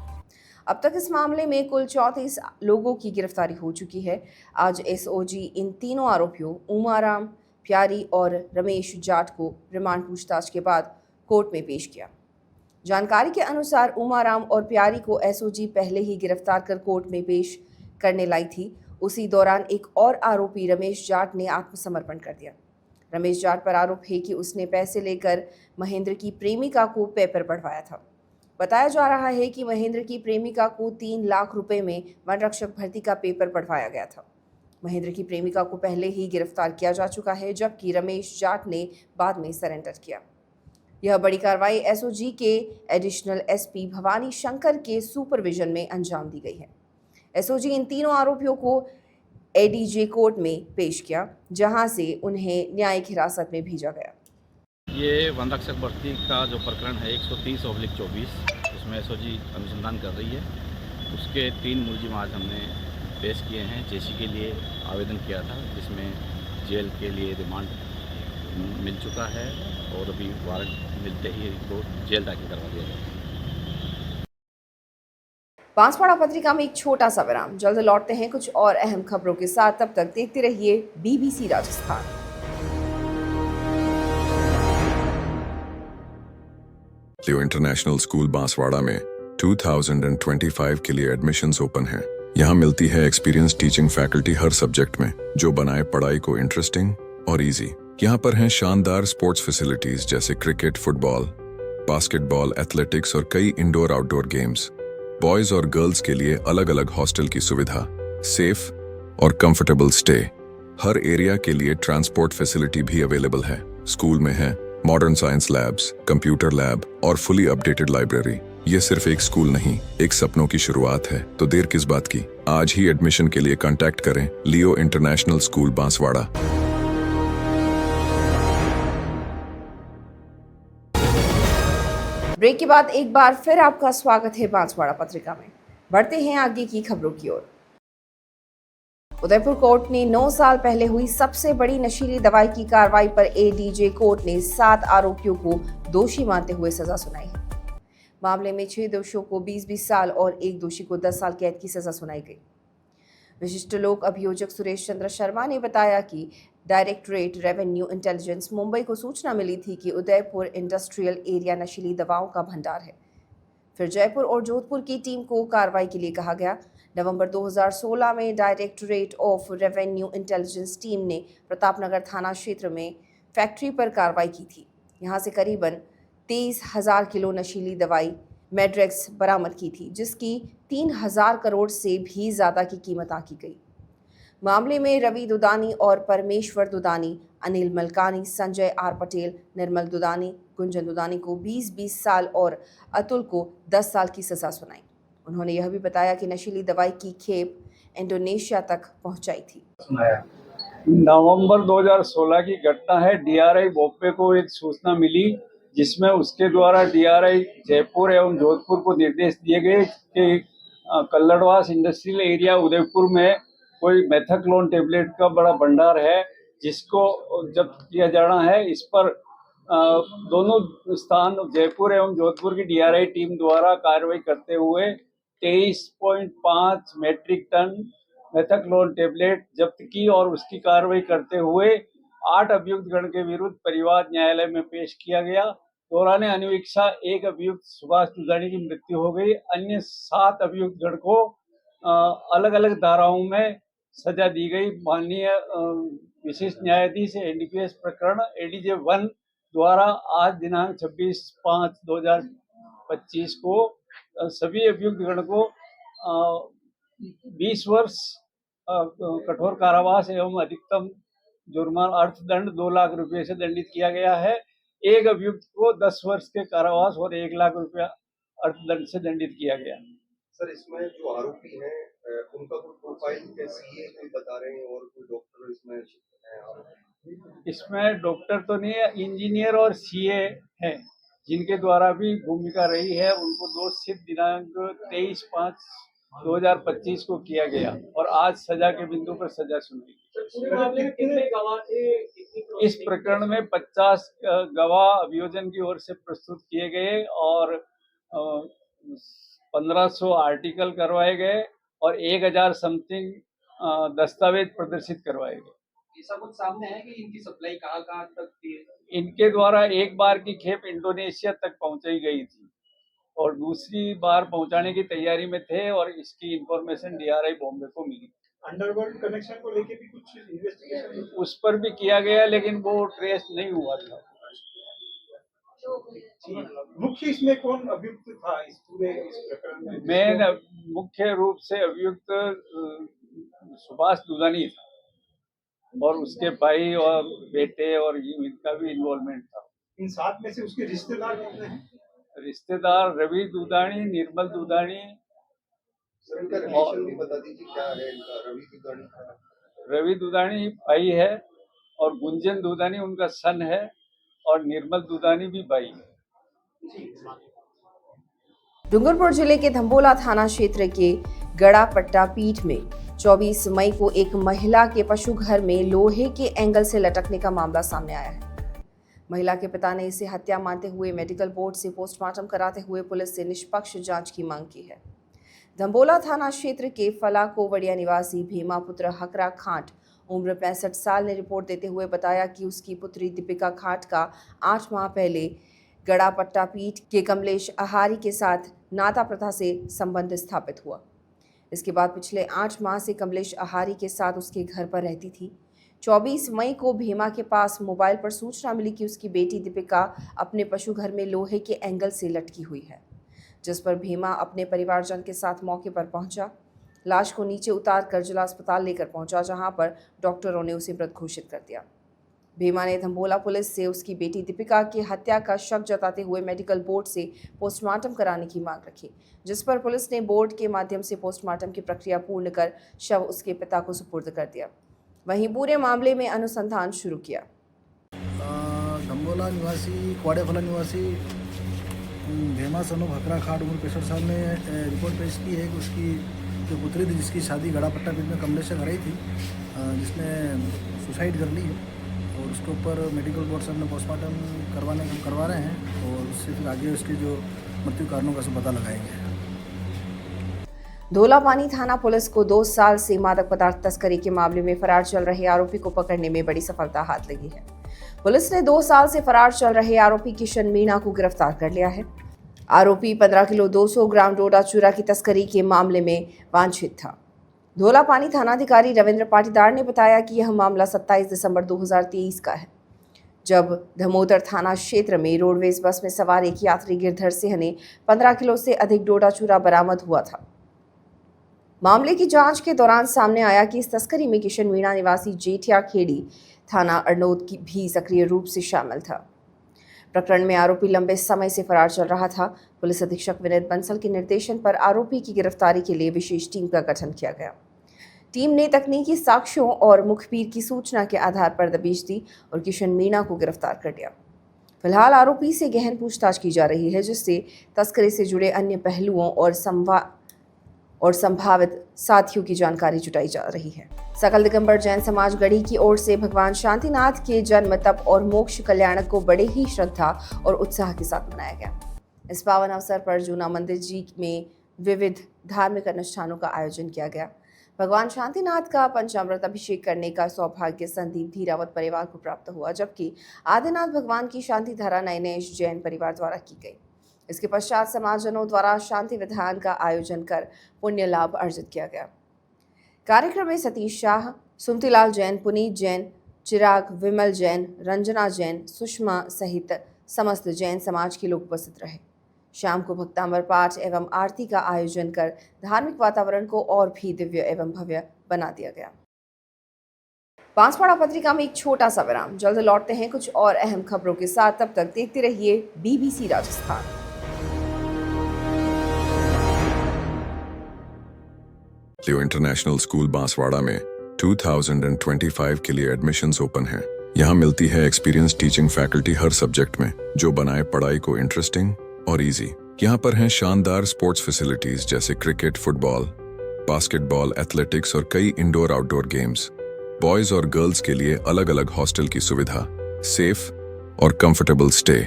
अब तक इस मामले में कुल 34 लोगों की गिरफ्तारी हो चुकी है। आज एसओजी इन तीनों आरोपियों उमाराम, प्यारी और रमेश जाट को रिमांड पूछताछ के बाद कोर्ट में पेश किया। जानकारी के अनुसार उमाराम और प्यारी को एसओजी पहले ही गिरफ्तार कर कोर्ट में पेश करने लाई थी। उसी दौरान एक और आरोपी रमेश जाट ने आत्मसमर्पण कर दिया। रमेश जाट पर आरोप है कि उसने पैसे लेकर महेंद्र की प्रेमिका को पेपर पढ़वाया था। बताया जा रहा है कि महेंद्र की प्रेमिका को 3 लाख रुपए में वन रक्षक भर्ती का पेपर पढ़वाया गया था। महेंद्र की प्रेमिका को पहले ही गिरफ्तार किया जा चुका है, जबकि रमेश जाट ने बाद में सरेंडर किया। यह बड़ी कार्रवाई एसओजी के एडिशनल एसपी भवानी शंकर के सुपरविजन में अंजाम दी गई है। एसओजी इन तीनों आरोपियों को एडीजे कोर्ट में पेश किया, जहां से उन्हें न्यायिक हिरासत में भेजा गया। ये वन रक्षक भर्ती का जो प्रकरण है 130/24, उसमें एसओजी अनुसंधान कर रही है। उसके 3 मुलजिम आज हमने पेश किए हैं। जेसी के लिए आवेदन किया था, जिसमें जेल के लिए रिमांड मिल चुका है और अभी वारंट मिलते ही इनको जेल दाखिल करवा दिया गया। बांसवाड़ा पत्रिका में एक छोटा सा विराम, जल्द लौटते हैं कुछ और अहम खबरों के साथ। तब तक देखते रहिए बीबीसी राजस्थान। लियो इंटरनेशनल स्कूल बांसवाड़ा में 2025 के लिए एडमिशन्स ओपन हैं। यहाँ मिलती है एक्सपीरियंस टीचिंग फैकल्टी हर सब्जेक्ट में, जो बनाए पढ़ाई को इंटरेस्टिंग और इजी। यहाँ पर हैं शानदार स्पोर्ट्स फैसिलिटीज जैसे क्रिकेट, फुटबॉल, बास्केटबॉल, एथलेटिक्स और कई इंडोर आउटडोर गेम्स। बॉयज और गर्ल्स के लिए अलग अलग हॉस्टल की सुविधा, सेफ और कंफर्टेबल स्टे। हर एरिया के लिए ट्रांसपोर्ट फैसिलिटी भी अवेलेबल है। स्कूल में है modern science labs, computer lab और फुली अपडेटेड लाइब्रेरी। ये सिर्फ एक स्कूल नहीं, एक सपनों की शुरुआत है। तो देर किस बात की, आज ही एडमिशन के लिए कांटेक्ट करें लियो इंटरनेशनल स्कूल बांसवाड़ा। ब्रेक के बाद एक बार फिर आपका स्वागत है बांसवाड़ा पत्रिका में। बढ़ते हैं आगे की खबरों की ओर। उदयपुर कोर्ट ने 9 साल पहले हुई सबसे बड़ी नशीली दवाई की कार्रवाई पर एडीजे कोर्ट ने 7 आरोपियों को दोषी मानते हुए सजा सुनाई है। मामले में 6 दोषियों को 20-20 साल और एक दोषी को 10 साल कैद की सजा सुनाई गई। विशिष्ट लोक अभियोजक सुरेश चंद्र शर्मा ने बताया कि डायरेक्टरेट रेवेन्यू इंटेलिजेंस मुंबई को सूचना मिली थी कि उदयपुर इंडस्ट्रियल एरिया नशीली दवाओं का भंडार है। फिर जयपुर और जोधपुर की टीम को कार्रवाई के लिए कहा गया। नवंबर 2016 में directorate of revenue intelligence team ने प्रतापनगर थाना क्षेत्र में फैक्ट्री पर कार्रवाई की थी। यहां से करीबन 23,000 किलो नशीली दवाई मेड्रेक्स बरामद की थी, जिसकी 3,000 करोड़ से भी ज़्यादा की कीमत आंकी गई। मामले में रवि दुदानी और परमेश्वर दुदानी, अनिल मलकानी, संजय आर पटेल, निर्मल दुदानी, गुंजन दुदानी को 20-20 साल और अतुल को 10 साल की सजा सुनाई। उन्होंने यह भी बताया कि नशीली दवाई की खेप इंडोनेशिया तक पहुंचाई थी। नवंबर 2016 की घटना है। डीआरआई बॉम्बे को एक सूचना मिली, जिसमें उसके द्वारा डीआरआई जयपुर एवं जोधपुर को निर्देश दिए गए कि कल्लड़वास इंडस्ट्रियल एरिया उदयपुर में कोई मेथाक्लोन टेबलेट का बड़ा भंडार है, जिसको जब्त किया जाना है। इस पर दोनों स्थान जयपुर एवं जोधपुर की डीआरआई टीम द्वारा कार्रवाई करते हुए 23.5 मैट्रिक टन मेथाक्लोन टेबलेट जब्त की और उसकी कार्रवाई करते हुए 8 अभियुक्त गण के विरुद्ध परिवाद न्यायालय में पेश किया गया। दौरान अनुवीक्षा एक अभियुक्त सुभाष दुदानी की मृत्यु हो गई। अन्य 7 अभियुक्त गण को अलग अलग धाराओं में सजा दी गई। माननीय विशिष्ट न्यायाधीश एनडीपीएस प्रकरण एडीजे 1 द्वारा आज दिनांक 26/5/2025 को सभी अभियुक्त गण को 20 वर्ष कठोर कारावास एवं अधिकतम जुर्माना अर्थदंड 2 लाख रुपए से दंडित किया गया है। एक अभियुक्त को 10 वर्ष के कारावास और 1 लाख रुपया अर्थदंड से दंडित किया गया। सर, इसमें जो आरोपी हैं उनका कोई प्रोफाइल सीए कोई बता रहे हैं और कोई डॉक्टर इसमें है? इसमें डॉक्टर तो नहीं है, इंजीनियर और सीए है, जिनके द्वारा भी भूमिका रही है। उनको दोष सिद्ध दिनांक 23/5/2025 को किया गया और आज सजा के बिंदु पर सजा सुनाई। इस प्रकरण में 50 गवाह अभियोजन की ओर से प्रस्तुत किए गए और 1500 आर्टिकल करवाए गए और 1000 समथिंग दस्तावेज प्रदर्शित करवाए गए। ऐसा कुछ सामने है कि इनकी सप्लाई कहाँ तक थी? इनके द्वारा एक बार की खेप इंडोनेशिया तक पहुंचाई गई थी और दूसरी बार पहुंचाने की तैयारी में थे और इसकी इंफॉर्मेशन डीआरआई बॉम्बे को मिली। अंडरवर्ल्ड कनेक्शन को लेके भी कुछ इन्वेस्टिगेशन उस पर भी किया गया, लेकिन वो ट्रेस नहीं हुआ था। मुख्य इसमें कौन अभियुक्त था इस पूरे इस प्रकरण में? मेन मुख्य रूप से अभियुक्त सुभाष दुदानी था और उसके भाई और बेटे और इनका भी इन्वॉल्वमेंट था। इन 7 में से उसके रिश्तेदार कितने हैं? रिश्तेदार रवि दुदानी, निर्मल दुदानी। सर, इनका रिलेशन भी बता दीजिए, क्या है इनका? रवि दुदानी भाई है और गुंजन दुदानी उनका सन है और निर्मल दुदानी भी भाई है। डूंगरपुर जिले के धंबोला थाना क्षेत्र के गड़ापट्टा पीठ में 24 मई को एक महिला के पशु घर में लोहे के एंगल से लटकने का मामला सामने आया है। महिला के पिता ने इसे हत्या मानते हुए मेडिकल बोर्ड से पोस्टमार्टम कराते हुए पुलिस से निष्पक्ष जांच की मांग की है। धंबोला थाना क्षेत्र के फला कोवड़िया निवासी भीमापुत्र हकरा खांट उम्र 65 साल ने रिपोर्ट देते हुए बताया कि उसकी पुत्री दीपिका खांट का 8 माह पहले गड़ा पट्टा पीठ के कमलेश आहारी के साथ नाता प्रथा से संबंध स्थापित हुआ। इसके बाद पिछले 8 माह से कमलेश आहारी के साथ उसके घर पर रहती थी। 24 मई को भेमा के पास मोबाइल पर सूचना मिली कि उसकी बेटी दीपिका अपने पशु घर में लोहे के एंगल से लटकी हुई है, जिस पर भेमा अपने परिवारजन के साथ मौके पर पहुंचा। लाश को नीचे उतार कर जिला अस्पताल लेकर पहुंचा, जहां पर डॉक्टरों ने उसे मृत घोषित कर दिया। भेमा ने धम्बोला पुलिस से उसकी बेटी दीपिका की हत्या का शक जताते हुए मेडिकल बोर्ड से पोस्टमार्टम कराने की मांग रखी, जिस पर पुलिस ने बोर्ड के माध्यम से पोस्टमार्टम की प्रक्रिया पूर्ण कर शव उसके पिता को सुपुर्द कर दिया। वहीं पूरे मामले में अनुसंधान शुरू किया। धम्बोला निवासी क्वाडेफला निवासी भेमा सनो भकरा खाट उम्र 65 साल ने रिपोर्ट पेश की है कि उसकी जो पुत्री थी, जिसकी शादी गड़ा पट्टा पीठ में कमलेश से कराई थी, जिसने सुसाइड कर ली है और उसके ऊपर मेडिकल बोर्ड से हमने पोस्टमार्टम करवा रहे हैं और उससे फिर आगे उसके जो मृत्यु कारणों का सब पता लगाएंगे। धोलापानी थाना पुलिस को 2 साल से मादक पदार्थ तस्करी के मामले में फरार चल रहे आरोपी को पकड़ने में बड़ी सफलता हाथ लगी है। पुलिस ने 2 साल से फरार चल रहे आरोपी किशन मीणा को गिरफ्तार कर लिया है। आरोपी 15 किलो 200 ग्राम डोडा चूरा की तस्करी के मामले में वांछित था। धोलापानी थानाधिकारी रविंद्र पाटीदार ने बताया कि यह मामला 27 दिसंबर 2023 का है, जब धमोदर थाना क्षेत्र में रोडवेज बस में सवार एक यात्री गिरधर सिंह ने 15 किलो से अधिक डोडा चूरा बरामद हुआ था। मामले की जांच के दौरान सामने आया कि इस तस्करी में किशन मीणा निवासी जेठिया खेड़ी थाना अरनोद की भी सक्रिय रूप से शामिल था। प्रकरण में आरोपी लंबे समय से फरार चल रहा था। पुलिस अधीक्षक विनीत बंसल के निर्देशन पर आरोपी की गिरफ्तारी के लिए विशेष टीम का गठन किया गया। टीम ने तकनीकी साक्ष्यों और मुखबिर की सूचना के आधार पर दबिश दी और किशन मीणा को गिरफ्तार कर लिया। फिलहाल आरोपी से गहन पूछताछ की जा रही है, जिससे तस्करी से जुड़े अन्य पहलुओं और संभावित साथियों की जानकारी जुटाई जा रही है। सकल दिगंबर जैन समाज गढ़ी की ओर से भगवान शांतिनाथ के जन्म, तप और मोक्ष कल्याणक को बड़े ही श्रद्धा और उत्साह के साथ मनाया गया। इस पावन अवसर पर जूना मंदिर जी में विविध धार्मिक अनुष्ठानों का आयोजन किया गया। भगवान शांतिनाथ का पंचामृत अभिषेक करने का सौभाग्य संदीप धीरावत परिवार को प्राप्त हुआ, जबकि आदिनाथ भगवान की शांति धारा नयनेश जैन परिवार द्वारा की गई। इसके पश्चात समाजजनों द्वारा शांति विधान का आयोजन कर पुण्य लाभ अर्जित किया गया। कार्यक्रम में सतीश शाह, सुमतीलाल जैन, पुनीत जैन, चिराग, विमल जैन, रंजना जैन, सुषमा सहित समस्त जैन समाज के लोग उपस्थित रहे। शाम को भक्तांबर पाठ एवं आरती का आयोजन कर धार्मिक वातावरण को और भी दिव्य एवं भव्य बना दिया गया। बांसवाड़ा पत्रिका में एक छोटा सा विराम, जल्द लौटते हैं कुछ और अहम खबरों के साथ। तब तक देखते रहिए BBC राजस्थान। लियो इंटरनेशनल स्कूल बांसवाड़ा में 2025 के लिए एडमिशन्स ओपन हैं। यहाँ मिलती है एक्सपीरियंस टीचिंग फैकल्टी हर सब्जेक्ट में, जो बनाए पढ़ाई को इंटरेस्टिंग और इजी। यहाँ पर हैं शानदार स्पोर्ट्स फैसिलिटीज जैसे क्रिकेट, फुटबॉल, बास्केटबॉल, एथलेटिक्स और कई इंडोर आउटडोर गेम्स। बॉयज और गर्ल्स के लिए अलग अलग हॉस्टल की सुविधा, सेफ और कंफर्टेबल स्टे।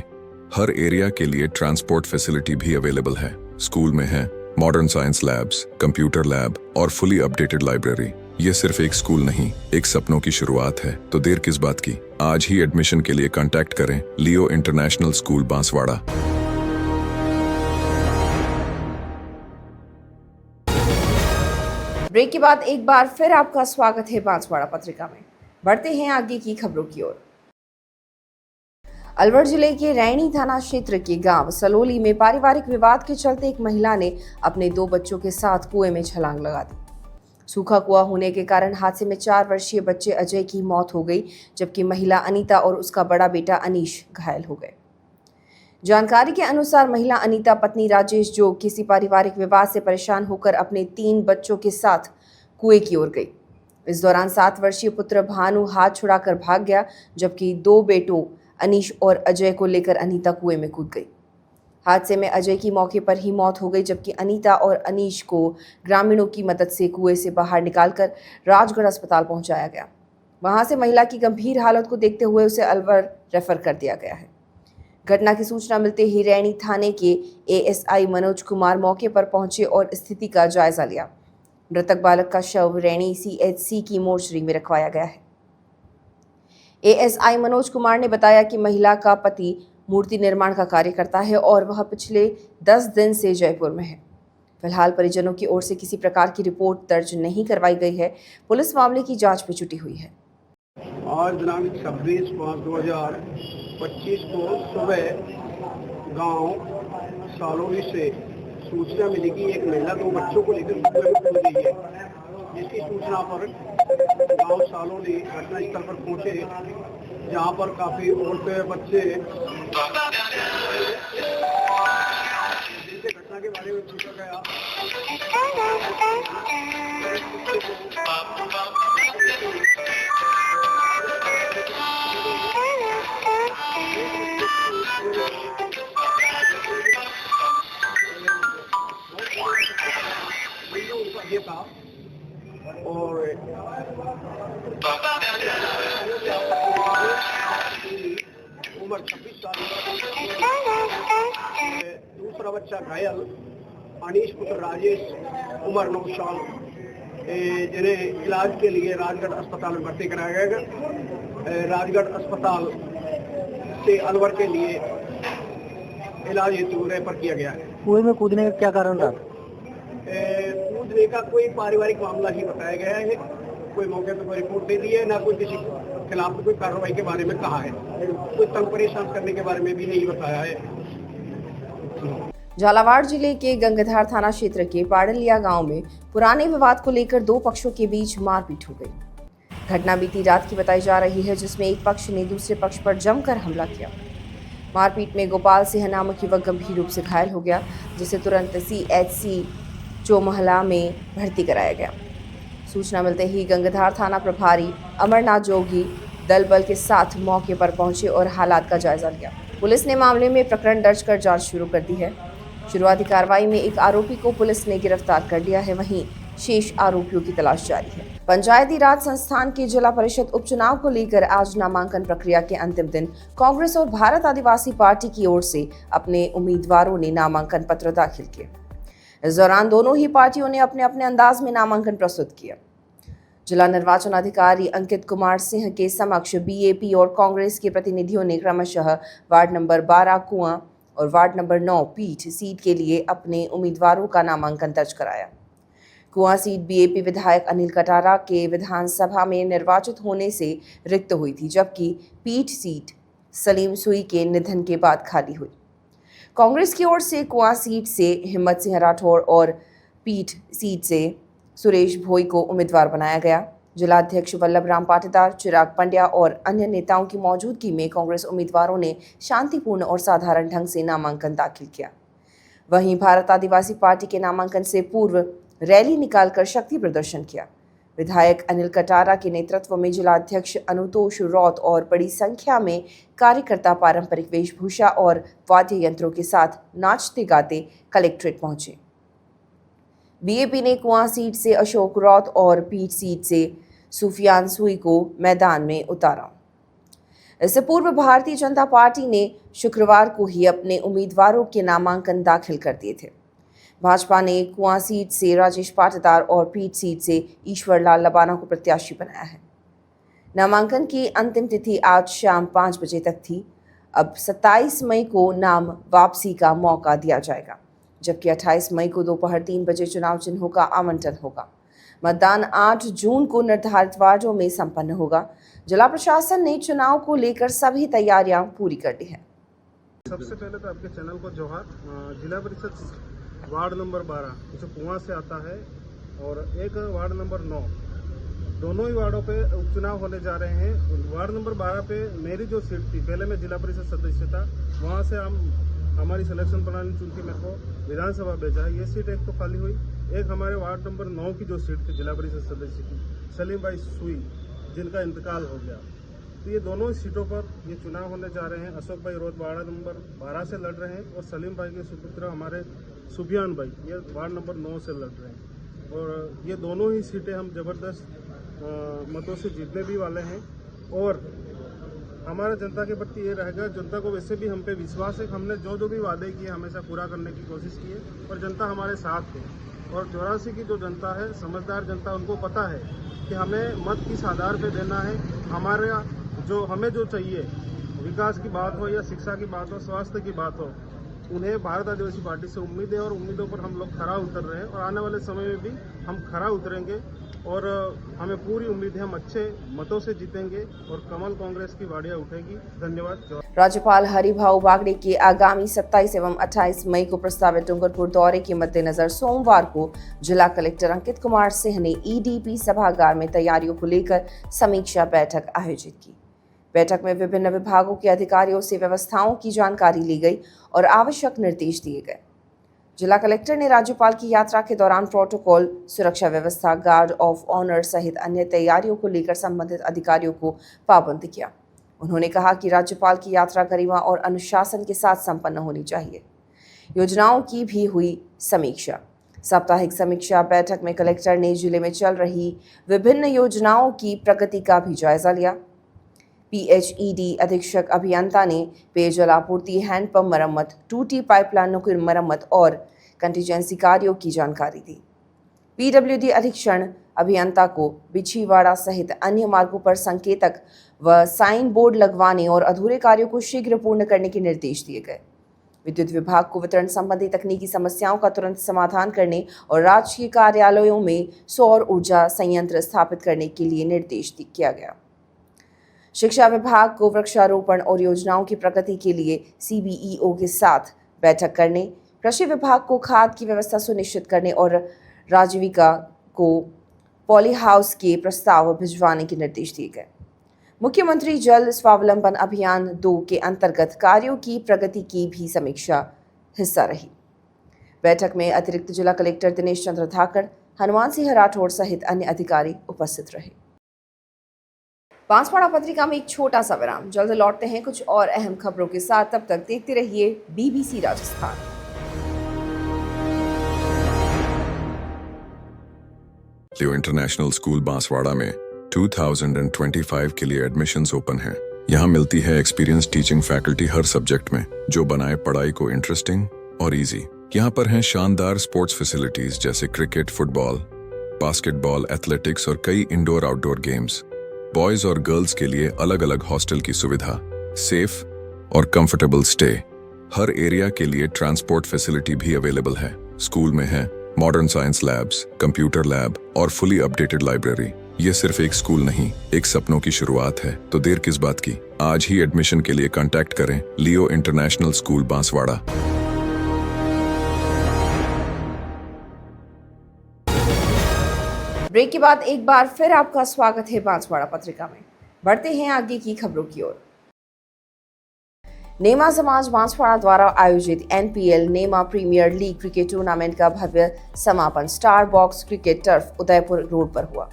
हर एरिया के लिए ट्रांसपोर्ट फैसिलिटी भी अवेलेबल है। स्कूल में है modern science labs, computer lab और फुली अपडेटेड लाइब्रेरी। ये सिर्फ एक स्कूल नहीं, एक सपनों की शुरुआत है। तो देर किस बात की, आज ही एडमिशन के लिए कांटेक्ट करें लियो इंटरनेशनल स्कूल बांसवाड़ा। ब्रेक के बाद एक बार फिर आपका स्वागत है बांसवाड़ा पत्रिका में। बढ़ते हैं आगे की खबरों की ओर। अलवर जिले के रैणी थाना क्षेत्र के गांव सलोली में पारिवारिक विवाद के चलते एक महिला ने अपने 2 बच्चों के साथ कुएं में छलांग लगा दी। सूखा कुआं होने के कारण हादसे में 4 वर्षीय बच्चे अजय की मौत हो गई, जबकि महिला अनीता और उसका बड़ा बेटा अनीश घायल हो गए। जानकारी के अनुसार महिला अनीता पत्नी राजेश, जो किसी पारिवारिक विवाद से परेशान होकर अपने 3 बच्चों के साथ कुएं की ओर गई। इस दौरान 7 वर्षीय पुत्र भानु हाथ छुड़ाकर भाग गया, जबकि 2 बेटों अनीश और अजय को लेकर अनीता कुएं में कूद गई। हादसे में अजय की मौके पर ही मौत हो गई, जबकि अनीता और अनीश को ग्रामीणों की मदद से कुएं से बाहर निकालकर राजगढ़ अस्पताल पहुंचाया गया। वहां से महिला की गंभीर हालत को देखते हुए उसे अलवर रेफर कर दिया गया है। घटना की सूचना मिलते ही रैणी थाने के ASI मनोज कुमार मौके पर पहुंचे और स्थिति का जायजा लिया। मृतक बालक का शव रैणी CHC की मोर्चरी में रखवाया गया है। ASI मनोज कुमार ने बताया कि महिला का पति मूर्ति निर्माण का कार्य करता है और वह पिछले 10 दिन से जयपुर में है। फिलहाल परिजनों की ओर से किसी प्रकार की रिपोर्ट दर्ज नहीं करवाई गई है। पुलिस मामले की जांच में जुटी हुई है। आज दिनांक 26/5/2025 को सुबह गांव सालोली से सूचना मिली कि एक महिला 2 बच्चों को लेकर खो गई है, जिसकी सूचना पर गांव सालोली घटनास्थल पर पहुंचे, जहां पर काफी औरतें बच्चे जिनसे घटना के बारे में पूछा गया। ये था और उम्र 26 साल। दूसरा बच्चा घायल अनीश पुत्र राजेश उम्र 9 साल, जिन्हें इलाज के लिए राजगढ़ अस्पताल में भर्ती कराया गया। राजगढ़ अस्पताल से अलवर के लिए इलाज हेतु रेफर किया गया है। कुएं में कूदने का क्या कारण था? कूदने का कोई पारिवारिक मामला ही बताया गया है। कोई मौके पर कोई रिपोर्ट नहीं दी है, ना कोई किसी खिलाफ कोई कार्रवाई के बारे में कहा है। कोई तंग परेशान करने के बारे में भी नहीं बताया है। झालावाड़ जिले के गंगाधार थाना क्षेत्र के पाडलिया गांव में पुराने विवाद को लेकर 2 पक्षों के बीच मारपीट हो गई। घटना बीती रात की बताई जा रही है, जिसमें एक पक्ष ने दूसरे पक्ष पर जमकर हमला किया। मारपीट में गोपाल सिंह नामक युवक गंभीर रूप से घायल हो गया, जिसे तुरंत CHC चौमहला में भर्ती कराया गया। सूचना मिलते ही गंगाधार थाना प्रभारी अमरनाथ जोगी दल बल के साथ मौके पर पहुंचे और हालात का जायजा लिया। पुलिस ने मामले में प्रकरण दर्ज कर जांच शुरू कर दी है। शुरुआती कार्रवाई में एक आरोपी को पुलिस ने गिरफ्तार कर लिया है, वहीं शेष आरोपियों की तलाश जारी है। पंचायती राज संस्थान के जिला परिषद उपचुनाव को लेकर आज नामांकन प्रक्रिया के अंतिम दिन कांग्रेस और भारत आदिवासी पार्टी की ओर से अपने उम्मीदवारों ने नामांकन पत्र दाखिल किए। इस दौरान दोनों ही पार्टियों ने अपने अपने अंदाज में नामांकन प्रस्तुत किया। जिला निर्वाचन अधिकारी अंकित कुमार सिंह के समक्ष BAP और कांग्रेस के प्रतिनिधियों ने क्रमशः वार्ड नंबर 12 कुआं और वार्ड नंबर 9 पीठ सीट के लिए अपने उम्मीदवारों का नामांकन दर्ज कराया। कुआं सीट BAP विधायक अनिल कटारा के विधानसभा में निर्वाचित होने से रिक्त हुई थी, जबकि पीठ सीट सलीम सुई के निधन के बाद खाली हुई। कांग्रेस की ओर से कुआं सीट से हिम्मत सिंह राठौर और पीठ सीट से सुरेश भोई को उम्मीदवार बनाया गया। जिलाध्यक्ष वल्लभ राम पाटीदार, चिराग पंड्या और अन्य नेताओं की मौजूदगी में कांग्रेस उम्मीदवारों ने शांतिपूर्ण और साधारण ढंग से नामांकन दाखिल किया। वहीं भारत आदिवासी पार्टी के नामांकन से पूर्व रैली निकालकर शक्ति प्रदर्शन किया। विधायक अनिल कटारा के नेतृत्व में जिलाध्यक्ष अनुतोष रौत और बड़ी संख्या में कार्यकर्ता पारंपरिक वेशभूषा और वाद्य यंत्रों के साथ नाचते गाते कलेक्ट्रेट पहुंचे। BAP ने कुआं सीट से अशोक रौत और पीठ सीट से सुफियान सुई को मैदान में उतारा। इससे पूर्व भारतीय जनता पार्टी ने शुक्रवार को ही अपने उम्मीदवारों के नामांकन दाखिल कर दिए थे। भाजपा ने कुआं सीट से राजेश पाटीदार और पीठ सीट से ईश्वर लाल लबाना को प्रत्याशी बनाया है। नामांकन की अंतिम तिथि आज शाम 5 बजे तक थी। अब 27 मई को नाम वापसी का मौका दिया जाएगा, जबकि 28 मई को दोपहर 3 बजे चुनाव चिन्हों का आवंटन होगा। मतदान 8 जून को निर्धारित वार्डों में संपन्न होगा। जिला प्रशासन ने चुनाव को लेकर सभी तैयारियां पूरी कर ली है। सबसे पहले तो आपके चैनल को जोहार। जिला परिषद वार्ड नंबर 12 जो कुआं से आता है और एक वार्ड नंबर 9, दोनों ही वार्डों पे उपचुनाव होने जा रहे हैं। वार्ड नंबर 12 पे मेरी जो सीट थी, पहले मैं जिला परिषद सदस्य था, वहाँ से हमारी सिलेक्शन प्रणाली चुन के मेरे को विधानसभा भेजा है। ये सीट एक तो खाली हुई, एक हमारे वार्ड नंबर 9 की जो सीट थी जिला परिषद सदस्य की सलीम भाई सुई, जिनका इंतकाल हो गया। तो ये दोनों सीटों पर ये चुनाव होने जा रहे हैं। अशोक भाई रोड वार्ड नंबर 12 से लड़ रहे हैं और सलीम भाई के सुपुत्र हमारे सुफियान भाई ये वार्ड नंबर 9 से लड़ रहे हैं। और ये दोनों ही सीटें हम ज़बरदस्त मतों से जीतने भी वाले हैं। और हमारा जनता के प्रति ये रहेगा, जनता को वैसे भी हम पे विश्वास है। हमने जो भी वादे किए हमेशा पूरा करने की कोशिश की है और जनता हमारे साथ है। और 84 की जो जनता है, समझदार जनता, उनको पता है कि हमें मत किस आधार पे देना है। हमें जो चाहिए विकास की बात हो या शिक्षा की बात हो, स्वास्थ्य की बात हो, उन्हें भारत आदिवासी पार्टी से उम्मीद है और उम्मीदों पर हम लोग खरा उतर रहे हैं और आने वाले समय में भी हम खरा उतरेंगे और हमें पूरी उम्मीद है हम अच्छे मतों से जीतेंगे और कमल कांग्रेस की बाड़ियां उठेगी। धन्यवाद। राज्यपाल हरिभाऊ बागड़े के आगामी 27 एवं 28 मई को प्रस्तावित डूंगरपुर दौरे के मद्देनजर सोमवार को जिला कलेक्टर अंकित कुमार सिंह ने ईडीपी सभागार में तैयारियों को लेकर समीक्षा बैठक आयोजित की। बैठक में विभिन्न विभागों के अधिकारियों से व्यवस्थाओं की जानकारी ली गई और आवश्यक निर्देश दिए गए। जिला कलेक्टर ने राज्यपाल की यात्रा के दौरान प्रोटोकॉल, सुरक्षा व्यवस्था, गार्ड ऑफ ऑनर सहित अन्य तैयारियों को लेकर संबंधित अधिकारियों को पाबंद किया। उन्होंने कहा कि राज्यपाल की यात्रा गरिमा और अनुशासन के साथ संपन्न होनी चाहिए। योजनाओं की भी हुई समीक्षा। साप्ताहिक समीक्षा बैठक में कलेक्टर ने जिले में चल रही विभिन्न योजनाओं की प्रगति का भी जायजा लिया। पीएचईडी अधीक्षक अभियंता ने पेयजल आपूर्ति, हैंडपंप मरम्मत, टूटी पाइपलाइनों की मरम्मत और कंटीजेंसी कार्यों की जानकारी दी। पीडब्ल्यूडी अधीक्षण अभियंता को बिछीवाड़ा सहित अन्य मार्गों पर संकेतक व साइन बोर्ड लगवाने और अधूरे कार्यों को शीघ्र पूर्ण करने के निर्देश दिए गए। विद्युत विभाग को वितरण संबंधी तकनीकी समस्याओं का तुरंत समाधान करने और राजकीय कार्यालयों में सौर ऊर्जा संयंत्र स्थापित करने के लिए निर्देश किया गया। शिक्षा विभाग को वृक्षारोपण और योजनाओं की प्रगति के लिए सीबीईओ के साथ बैठक करने, कृषि विभाग को खाद की व्यवस्था सुनिश्चित करने और राजीविका को पॉली हाउस के प्रस्ताव भिजवाने के निर्देश दिए गए। मुख्यमंत्री जल स्वावलंबन अभियान 2 के अंतर्गत कार्यों की प्रगति की भी समीक्षा हिस्सा रही। बैठक में अतिरिक्त जिला कलेक्टर दिनेश चंद्र धाकड़, हनुमान सिंह राठौड़ सहित अन्य अधिकारी उपस्थित रहे। बांसवाड़ा पत्रिका में एक छोटा सा विराम, जल्द लौटते हैं कुछ और अहम खबरों के साथ। तब तक देखते रहिए बीबीसी राजस्थान। लियो इंटरनेशनल स्कूल बांसवाड़ा में 2025 के लिए एडमिशन्स ओपन हैं। यहाँ मिलती है एक्सपीरियंस टीचिंग फैकल्टी हर सब्जेक्ट में, जो बनाए पढ़ाई को इंटरेस्टिंग और इजी। यहाँ पर हैं शानदार स्पोर्ट्स फैसिलिटीज जैसे क्रिकेट, फुटबॉल, बास्केटबॉल, एथलेटिक्स और कई इंडोर आउटडोर गेम्स। बॉयज और गर्ल्स के लिए अलग अलग हॉस्टल की सुविधा, सेफ और कंफर्टेबल स्टे। हर एरिया के लिए ट्रांसपोर्ट फैसिलिटी भी अवेलेबल है। स्कूल में है modern science labs, computer lab और फुली अपडेटेड लाइब्रेरी। ये सिर्फ एक स्कूल नहीं, एक सपनों की शुरुआत है। तो देर किस बात की, आज ही एडमिशन के लिए कांटेक्ट करें लियो इंटरनेशनल स्कूल बांसवाड़ा। ब्रेक के बाद एक बार फिर आपका स्वागत है बांसवाड़ा पत्रिका में। बढ़ते हैं आगे की खबरों की ओर। नेमा समाज बांसवाड़ा द्वारा आयोजित एनपीएल नेमा प्रीमियर लीग क्रिकेट टूर्नामेंट का भव्य समापन star box cricket turf Udaipur road पर हुआ।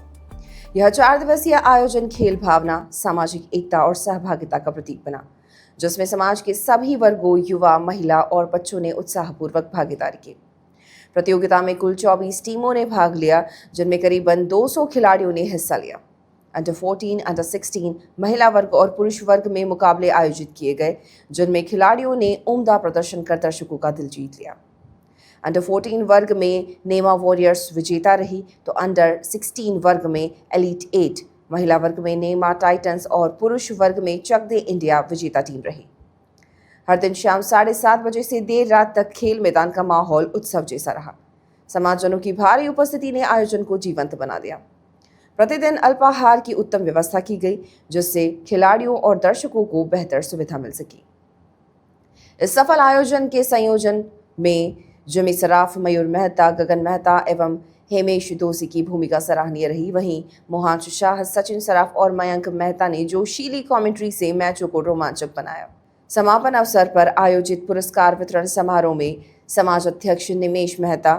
यह 4 दिवसीय आयोजन खेल भावना, सामाजिक एकता और सहभागिता का प्रतीक बना, जिसमें समाज के सभी वर्गों, युवा, महिला और बच्चों ने उत्साहपूर्वक भागीदारी की। प्रतियोगिता में कुल 24 टीमों ने भाग लिया, जिनमें करीबन 200 खिलाड़ियों ने हिस्सा लिया। अंडर 14, अंडर 16 महिला वर्ग और पुरुष वर्ग में मुकाबले आयोजित किए गए, जिनमें खिलाड़ियों ने उम्दा प्रदर्शन कर दर्शकों का दिल जीत लिया। अंडर 14 वर्ग में नेमा वॉरियर्स विजेता रही, तो अंडर 16 वर्ग में एलीट 8, महिला वर्ग में नेमा टाइटंस और पुरुष वर्ग में चक दे इंडिया विजेता टीम रही। हर दिन शाम 7:30 बजे से देर रात तक खेल मैदान का माहौल उत्सव जैसा रहा। समाजजनों की भारी उपस्थिति ने आयोजन को जीवंत बना दिया। प्रतिदिन अल्पाहार की उत्तम व्यवस्था की गई, जिससे खिलाड़ियों और दर्शकों को बेहतर सुविधा मिल सकी। इस सफल आयोजन के संयोजन में जिमी सराफ, मयूर मेहता, गगन मेहता एवं हेमेश दोषी की भूमिका सराहनीय रही। वहीं मोहांश शाह, सचिन सराफ और मयंक मेहता ने जोशीली कमेंट्री से मैचों को रोमांचक बनाया। समापन अवसर पर आयोजित पुरस्कार वितरण समारोह में समाज अध्यक्ष निमेश मेहता,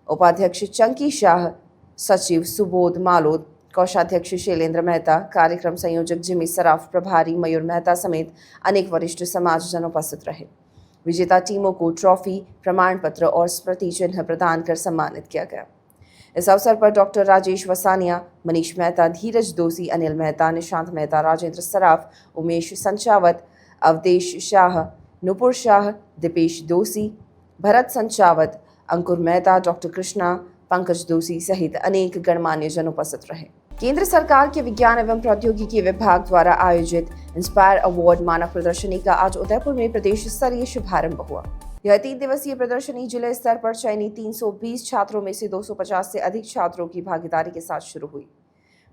उपाध्यक्ष चंकी शाह, सचिव सुबोध मालोद, कोषाध्यक्ष शैलेंद्र मेहता, कार्यक्रम संयोजक जिमी सराफ, प्रभारी मयूर मेहता समेत अनेक वरिष्ठ समाजजन उपस्थित रहे। विजेता टीमों को ट्रॉफी, प्रमाण पत्र और स्मृति चिन्ह प्रदान कर सम्मानित किया गया। इस अवसर पर डॉक्टर राजेश वसानिया, मनीष मेहता, धीरज दोषी, अनिल मेहता, निशांत मेहता, राजेंद्र सराफ, उमेश संचावत, अवधेश शाह, नुपुर शाह, दीपेश दोषी, भरत संचावत, अंकुर मेहता, डॉक्टर कृष्णा, पंकज दोषी सहित अनेक गणमान्य जन उपस्थित रहे। केंद्र सरकार के विज्ञान एवं प्रौद्योगिकी विभाग द्वारा आयोजित इंस्पायर अवार्ड मानव प्रदर्शनी का आज उदयपुर में प्रदेश स्तरीय शुभारंभ हुआ। यह 3 दिवसीय प्रदर्शनी जिले स्तर पर चयनित 320 छात्रों में से 250 से अधिक छात्रों की भागीदारी के साथ शुरू हुई।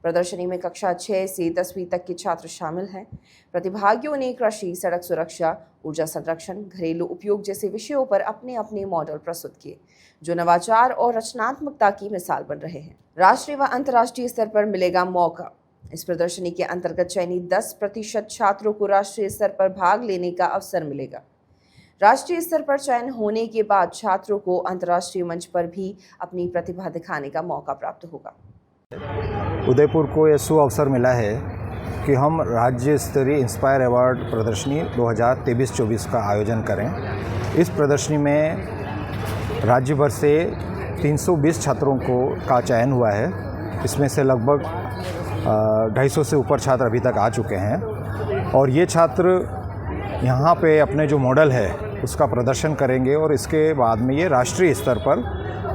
प्रदर्शनी में कक्षा 6 से 10वीं तक के छात्र शामिल हैं। प्रतिभागियों ने कृषि, सड़क सुरक्षा, ऊर्जा संरक्षण, घरेलू उपयोग जैसे विषयों पर अपने अपने मॉडल प्रस्तुत किए, जो नवाचार और रचनात्मकता की मिसाल बन रहे हैं। राष्ट्रीय व अंतर्राष्ट्रीय स्तर पर मिलेगा मौका। इस प्रदर्शनी के अंतर्गत चयनित 10% छात्रों को राष्ट्रीय स्तर पर भाग लेने का अवसर मिलेगा। राष्ट्रीय स्तर पर चयन होने के बाद छात्रों को अंतर्राष्ट्रीय मंच पर भी अपनी प्रतिभा दिखाने का मौका प्राप्त होगा। उदयपुर को यह सुअवसर मिला है कि हम राज्य स्तरीय इंस्पायर अवार्ड प्रदर्शनी 2023-24 का आयोजन करें। इस प्रदर्शनी में राज्य भर से 320 छात्रों का चयन हुआ है। इसमें से लगभग 250 से ऊपर छात्र अभी तक आ चुके हैं और ये छात्र यहाँ पे अपने जो मॉडल है उसका प्रदर्शन करेंगे और इसके बाद में ये राष्ट्रीय स्तर पर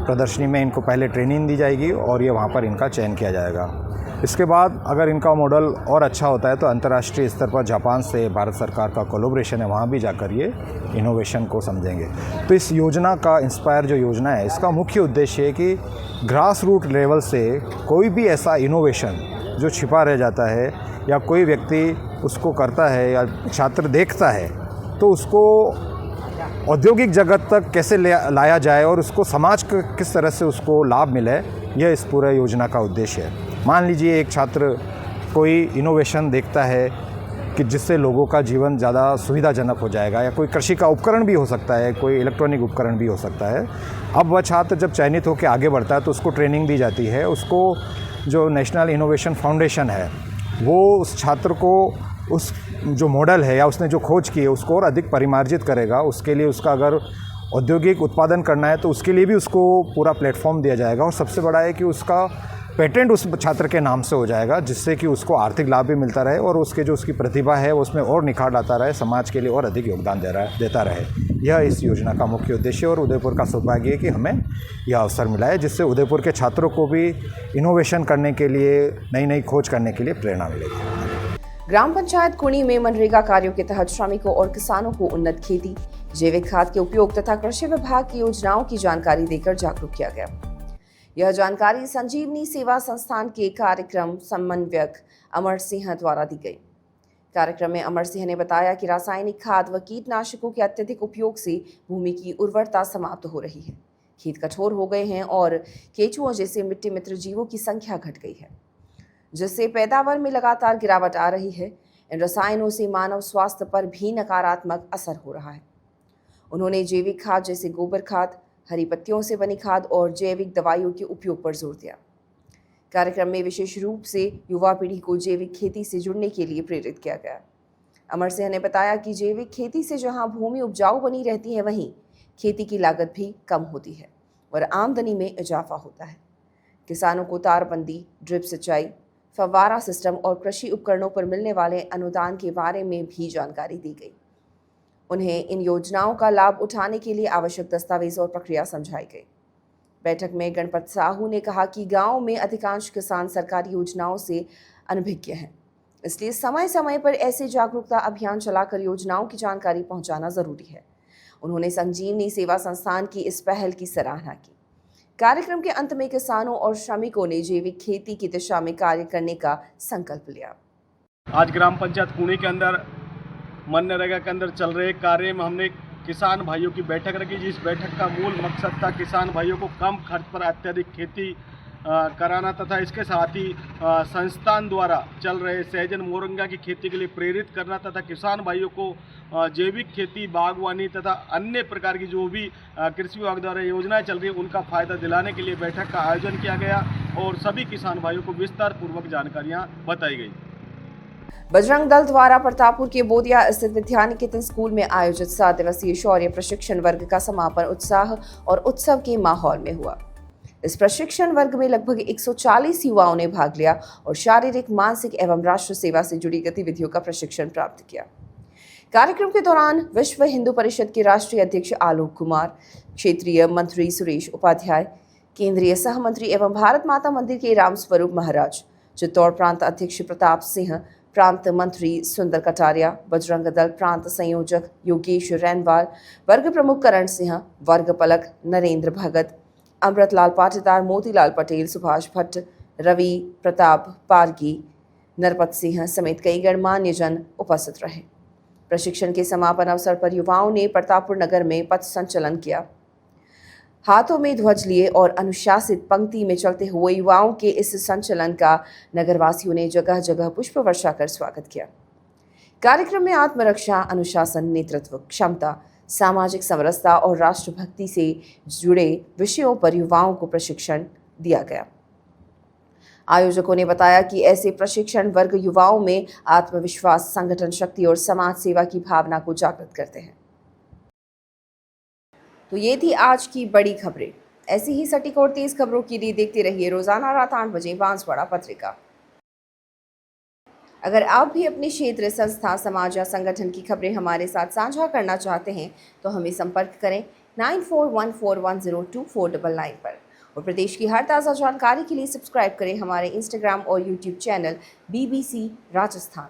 प्रदर्शनी में इनको पहले ट्रेनिंग दी जाएगी और ये वहाँ पर इनका चयन किया जाएगा। इसके बाद अगर इनका मॉडल और अच्छा होता है तो अंतर्राष्ट्रीय स्तर पर जापान से भारत सरकार का कोलैबोरेशन है, वहाँ भी जाकर ये इनोवेशन को समझेंगे। तो इस योजना का इंस्पायर जो योजना है, इसका मुख्य उद्देश्य है कि ग्रास रूट लेवल से कोई भी ऐसा इनोवेशन जो छिपा रह जाता है या कोई व्यक्ति उसको करता है या छात्र देखता है तो उसको औद्योगिक जगत तक कैसे लाया जाए और उसको समाज को किस तरह से उसको लाभ मिले, यह इस पूरे योजना का उद्देश्य है। मान लीजिए एक छात्र कोई इनोवेशन देखता है कि जिससे लोगों का जीवन ज़्यादा सुविधाजनक हो जाएगा, या कोई कृषि का उपकरण भी हो सकता है, कोई इलेक्ट्रॉनिक उपकरण भी हो सकता है। अब वह छात्र जब चयनित होकर आगे बढ़ता है तो उसको ट्रेनिंग दी जाती है। उसको जो नेशनल इनोवेशन फाउंडेशन है वो उस छात्र को उस जो मॉडल है या उसने जो खोज की है उसको और अधिक परिमार्जित करेगा। उसके लिए उसका अगर औद्योगिक उत्पादन करना है तो उसके लिए भी उसको पूरा प्लेटफॉर्म दिया जाएगा और सबसे बड़ा है कि उसका पेटेंट उस छात्र के नाम से हो जाएगा, जिससे कि उसको आर्थिक लाभ भी मिलता रहे और उसके जो उसकी प्रतिभा है वो उसमें और निखार लाता रहे, समाज के लिए और अधिक योगदान देता रहे। यह इस योजना का मुख्य उद्देश्य और उदयपुर का सौभाग्य है कि हमें यह अवसर मिला है, जिससे उदयपुर के छात्रों को भी इनोवेशन करने के लिए, नई नई खोज करने के लिए प्रेरणा मिलेगी। ग्राम पंचायत कुणी में मनरेगा कार्यों के तहत श्रमिकों और किसानों को उन्नत खेती, जैविक खाद के उपयोग तथा कृषि विभाग की योजनाओं की जानकारी देकर जागरूक किया गया। यह जानकारी संजीवनी सेवा संस्थान के कार्यक्रम समन्वयक अमर सिंह द्वारा दी गई। कार्यक्रम में अमर सिंह ने बताया कि रासायनिक खाद व कीटनाशकों के अत्यधिक उपयोग से भूमि की उर्वरता समाप्त हो रही है, खेत कठोर हो गए हैं और केंचुओं जैसे मिट्टी मित्र जीवों की संख्या घट गई है, जिससे पैदावार में लगातार गिरावट आ रही है। इन रसायनों से मानव स्वास्थ्य पर भी नकारात्मक असर हो रहा है। उन्होंने जैविक खाद जैसे गोबर खाद, हरी पत्तियों से बनी खाद और जैविक दवाइयों के उपयोग पर जोर दिया। कार्यक्रम में विशेष रूप से युवा पीढ़ी को जैविक खेती से जुड़ने के लिए प्रेरित किया गया। अमर सिंह ने बताया कि जैविक खेती से जहां भूमि उपजाऊ बनी रहती है, वहीं खेती की लागत भी कम होती है और आमदनी में इजाफा होता है। किसानों को तारबंदी, ड्रिप सिंचाई, फव्वारा सिस्टम और कृषि उपकरणों पर मिलने वाले अनुदान के बारे में भी जानकारी दी गई। उन्हें इन योजनाओं का लाभ उठाने के लिए आवश्यक दस्तावेज और प्रक्रिया समझाई गई। बैठक में गणपत साहू ने कहा कि गांव में अधिकांश किसान सरकारी योजनाओं से अनभिज्ञ हैं, इसलिए समय समय पर ऐसे जागरूकता अभियान चलाकर योजनाओं की जानकारी पहुंचाना जरूरी है। उन्होंने संजीवनी सेवा संस्थान की इस पहल की सराहना की। कार्यक्रम के अंत में किसानों और श्रमिकों ने जैविक खेती की दिशा में कार्य करने का संकल्प लिया। आज ग्राम पंचायत कुणी के अंदर मनरेगा के अंदर चल रहे कार्य में हमने किसान भाइयों की बैठक रखी, जिस बैठक का मूल मकसद था किसान भाइयों को कम खर्च पर अत्यधिक खेती कराना तथा इसके साथ ही संस्थान द्वारा चल रहे सहजन मोरंगा की खेती के लिए प्रेरित करना तथा किसान भाइयों को जैविक खेती, बागवानी तथा अन्य प्रकार की जो भी कृषि विभाग द्वारा योजनाएं चल रही है उनका फ़ायदा दिलाने के लिए बैठक का आयोजन किया गया और सभी किसान भाइयों को विस्तार पूर्वक जानकारियाँ बताई गई। बजरंग दल द्वारा प्रतापपुर के बोदिया स्थित विद्यानिकेतन स्कूल में आयोजित 7 दिवसीय शौर्य प्रशिक्षण वर्ग का समापन उत्साह और उत्सव के माहौल में हुआ। इस प्रशिक्षण वर्ग में लगभग 140 युवाओं ने भाग लिया और शारीरिक, मानसिक एवं राष्ट्र सेवा से जुड़ी गतिविधियों का प्रशिक्षण प्राप्त किया। कार्यक्रम के दौरान विश्व हिंदू परिषद के राष्ट्रीय अध्यक्ष आलोक कुमार, क्षेत्रीय मंत्री सुरेश उपाध्याय, केंद्रीय सह मंत्री एवं भारत माता मंदिर के रामस्वरूप महाराज, चित्तौड़ प्रांत अध्यक्ष प्रताप सिंह, प्रांत मंत्री सुंदर कटारिया, बजरंग दल प्रांत संयोजक योगेश रैनवाल, वर्ग प्रमुख करण सिंह, वर्ग पलक नरेंद्र भगत, अमृतलाल पाटीदार, मोतीलाल पटेल, सुभाष भट्ट, रवि प्रताप पारगी, नरपत सिंह समेत कई गणमान्य जन उपस्थित रहे। प्रशिक्षण के समापन अवसर पर युवाओं ने प्रतापपुर नगर में पथ संचलन किया। हाथों में ध्वज लिए और अनुशासित पंक्ति में चलते हुए युवाओं के इस संचलन का नगरवासियों ने जगह जगह पुष्प वर्षा कर स्वागत किया। कार्यक्रम में आत्मरक्षा, अनुशासन, नेतृत्व क्षमता, सामाजिक समरसता और राष्ट्रभक्ति से जुड़े विषयों पर युवाओं को प्रशिक्षण दिया गया। आयोजकों ने बताया कि ऐसे प्रशिक्षण वर्ग युवाओं में आत्मविश्वास, संगठन शक्ति और समाज सेवा की भावना को जागृत करते हैं। तो ये थी आज की बड़ी खबरें। ऐसी ही सटीक और तेज खबरों के लिए देखते रहिए रोजाना रात 8 बजे बांसवाड़ा पत्रिका। अगर आप भी अपने क्षेत्र, संस्था, समाज या संगठन की खबरें हमारे साथ साझा करना चाहते हैं तो हमें संपर्क करें 9414102499 पर। और प्रदेश की हर ताज़ा जानकारी के लिए सब्सक्राइब करें हमारे इंस्टाग्राम और यूट्यूब चैनल BBC राजस्थान।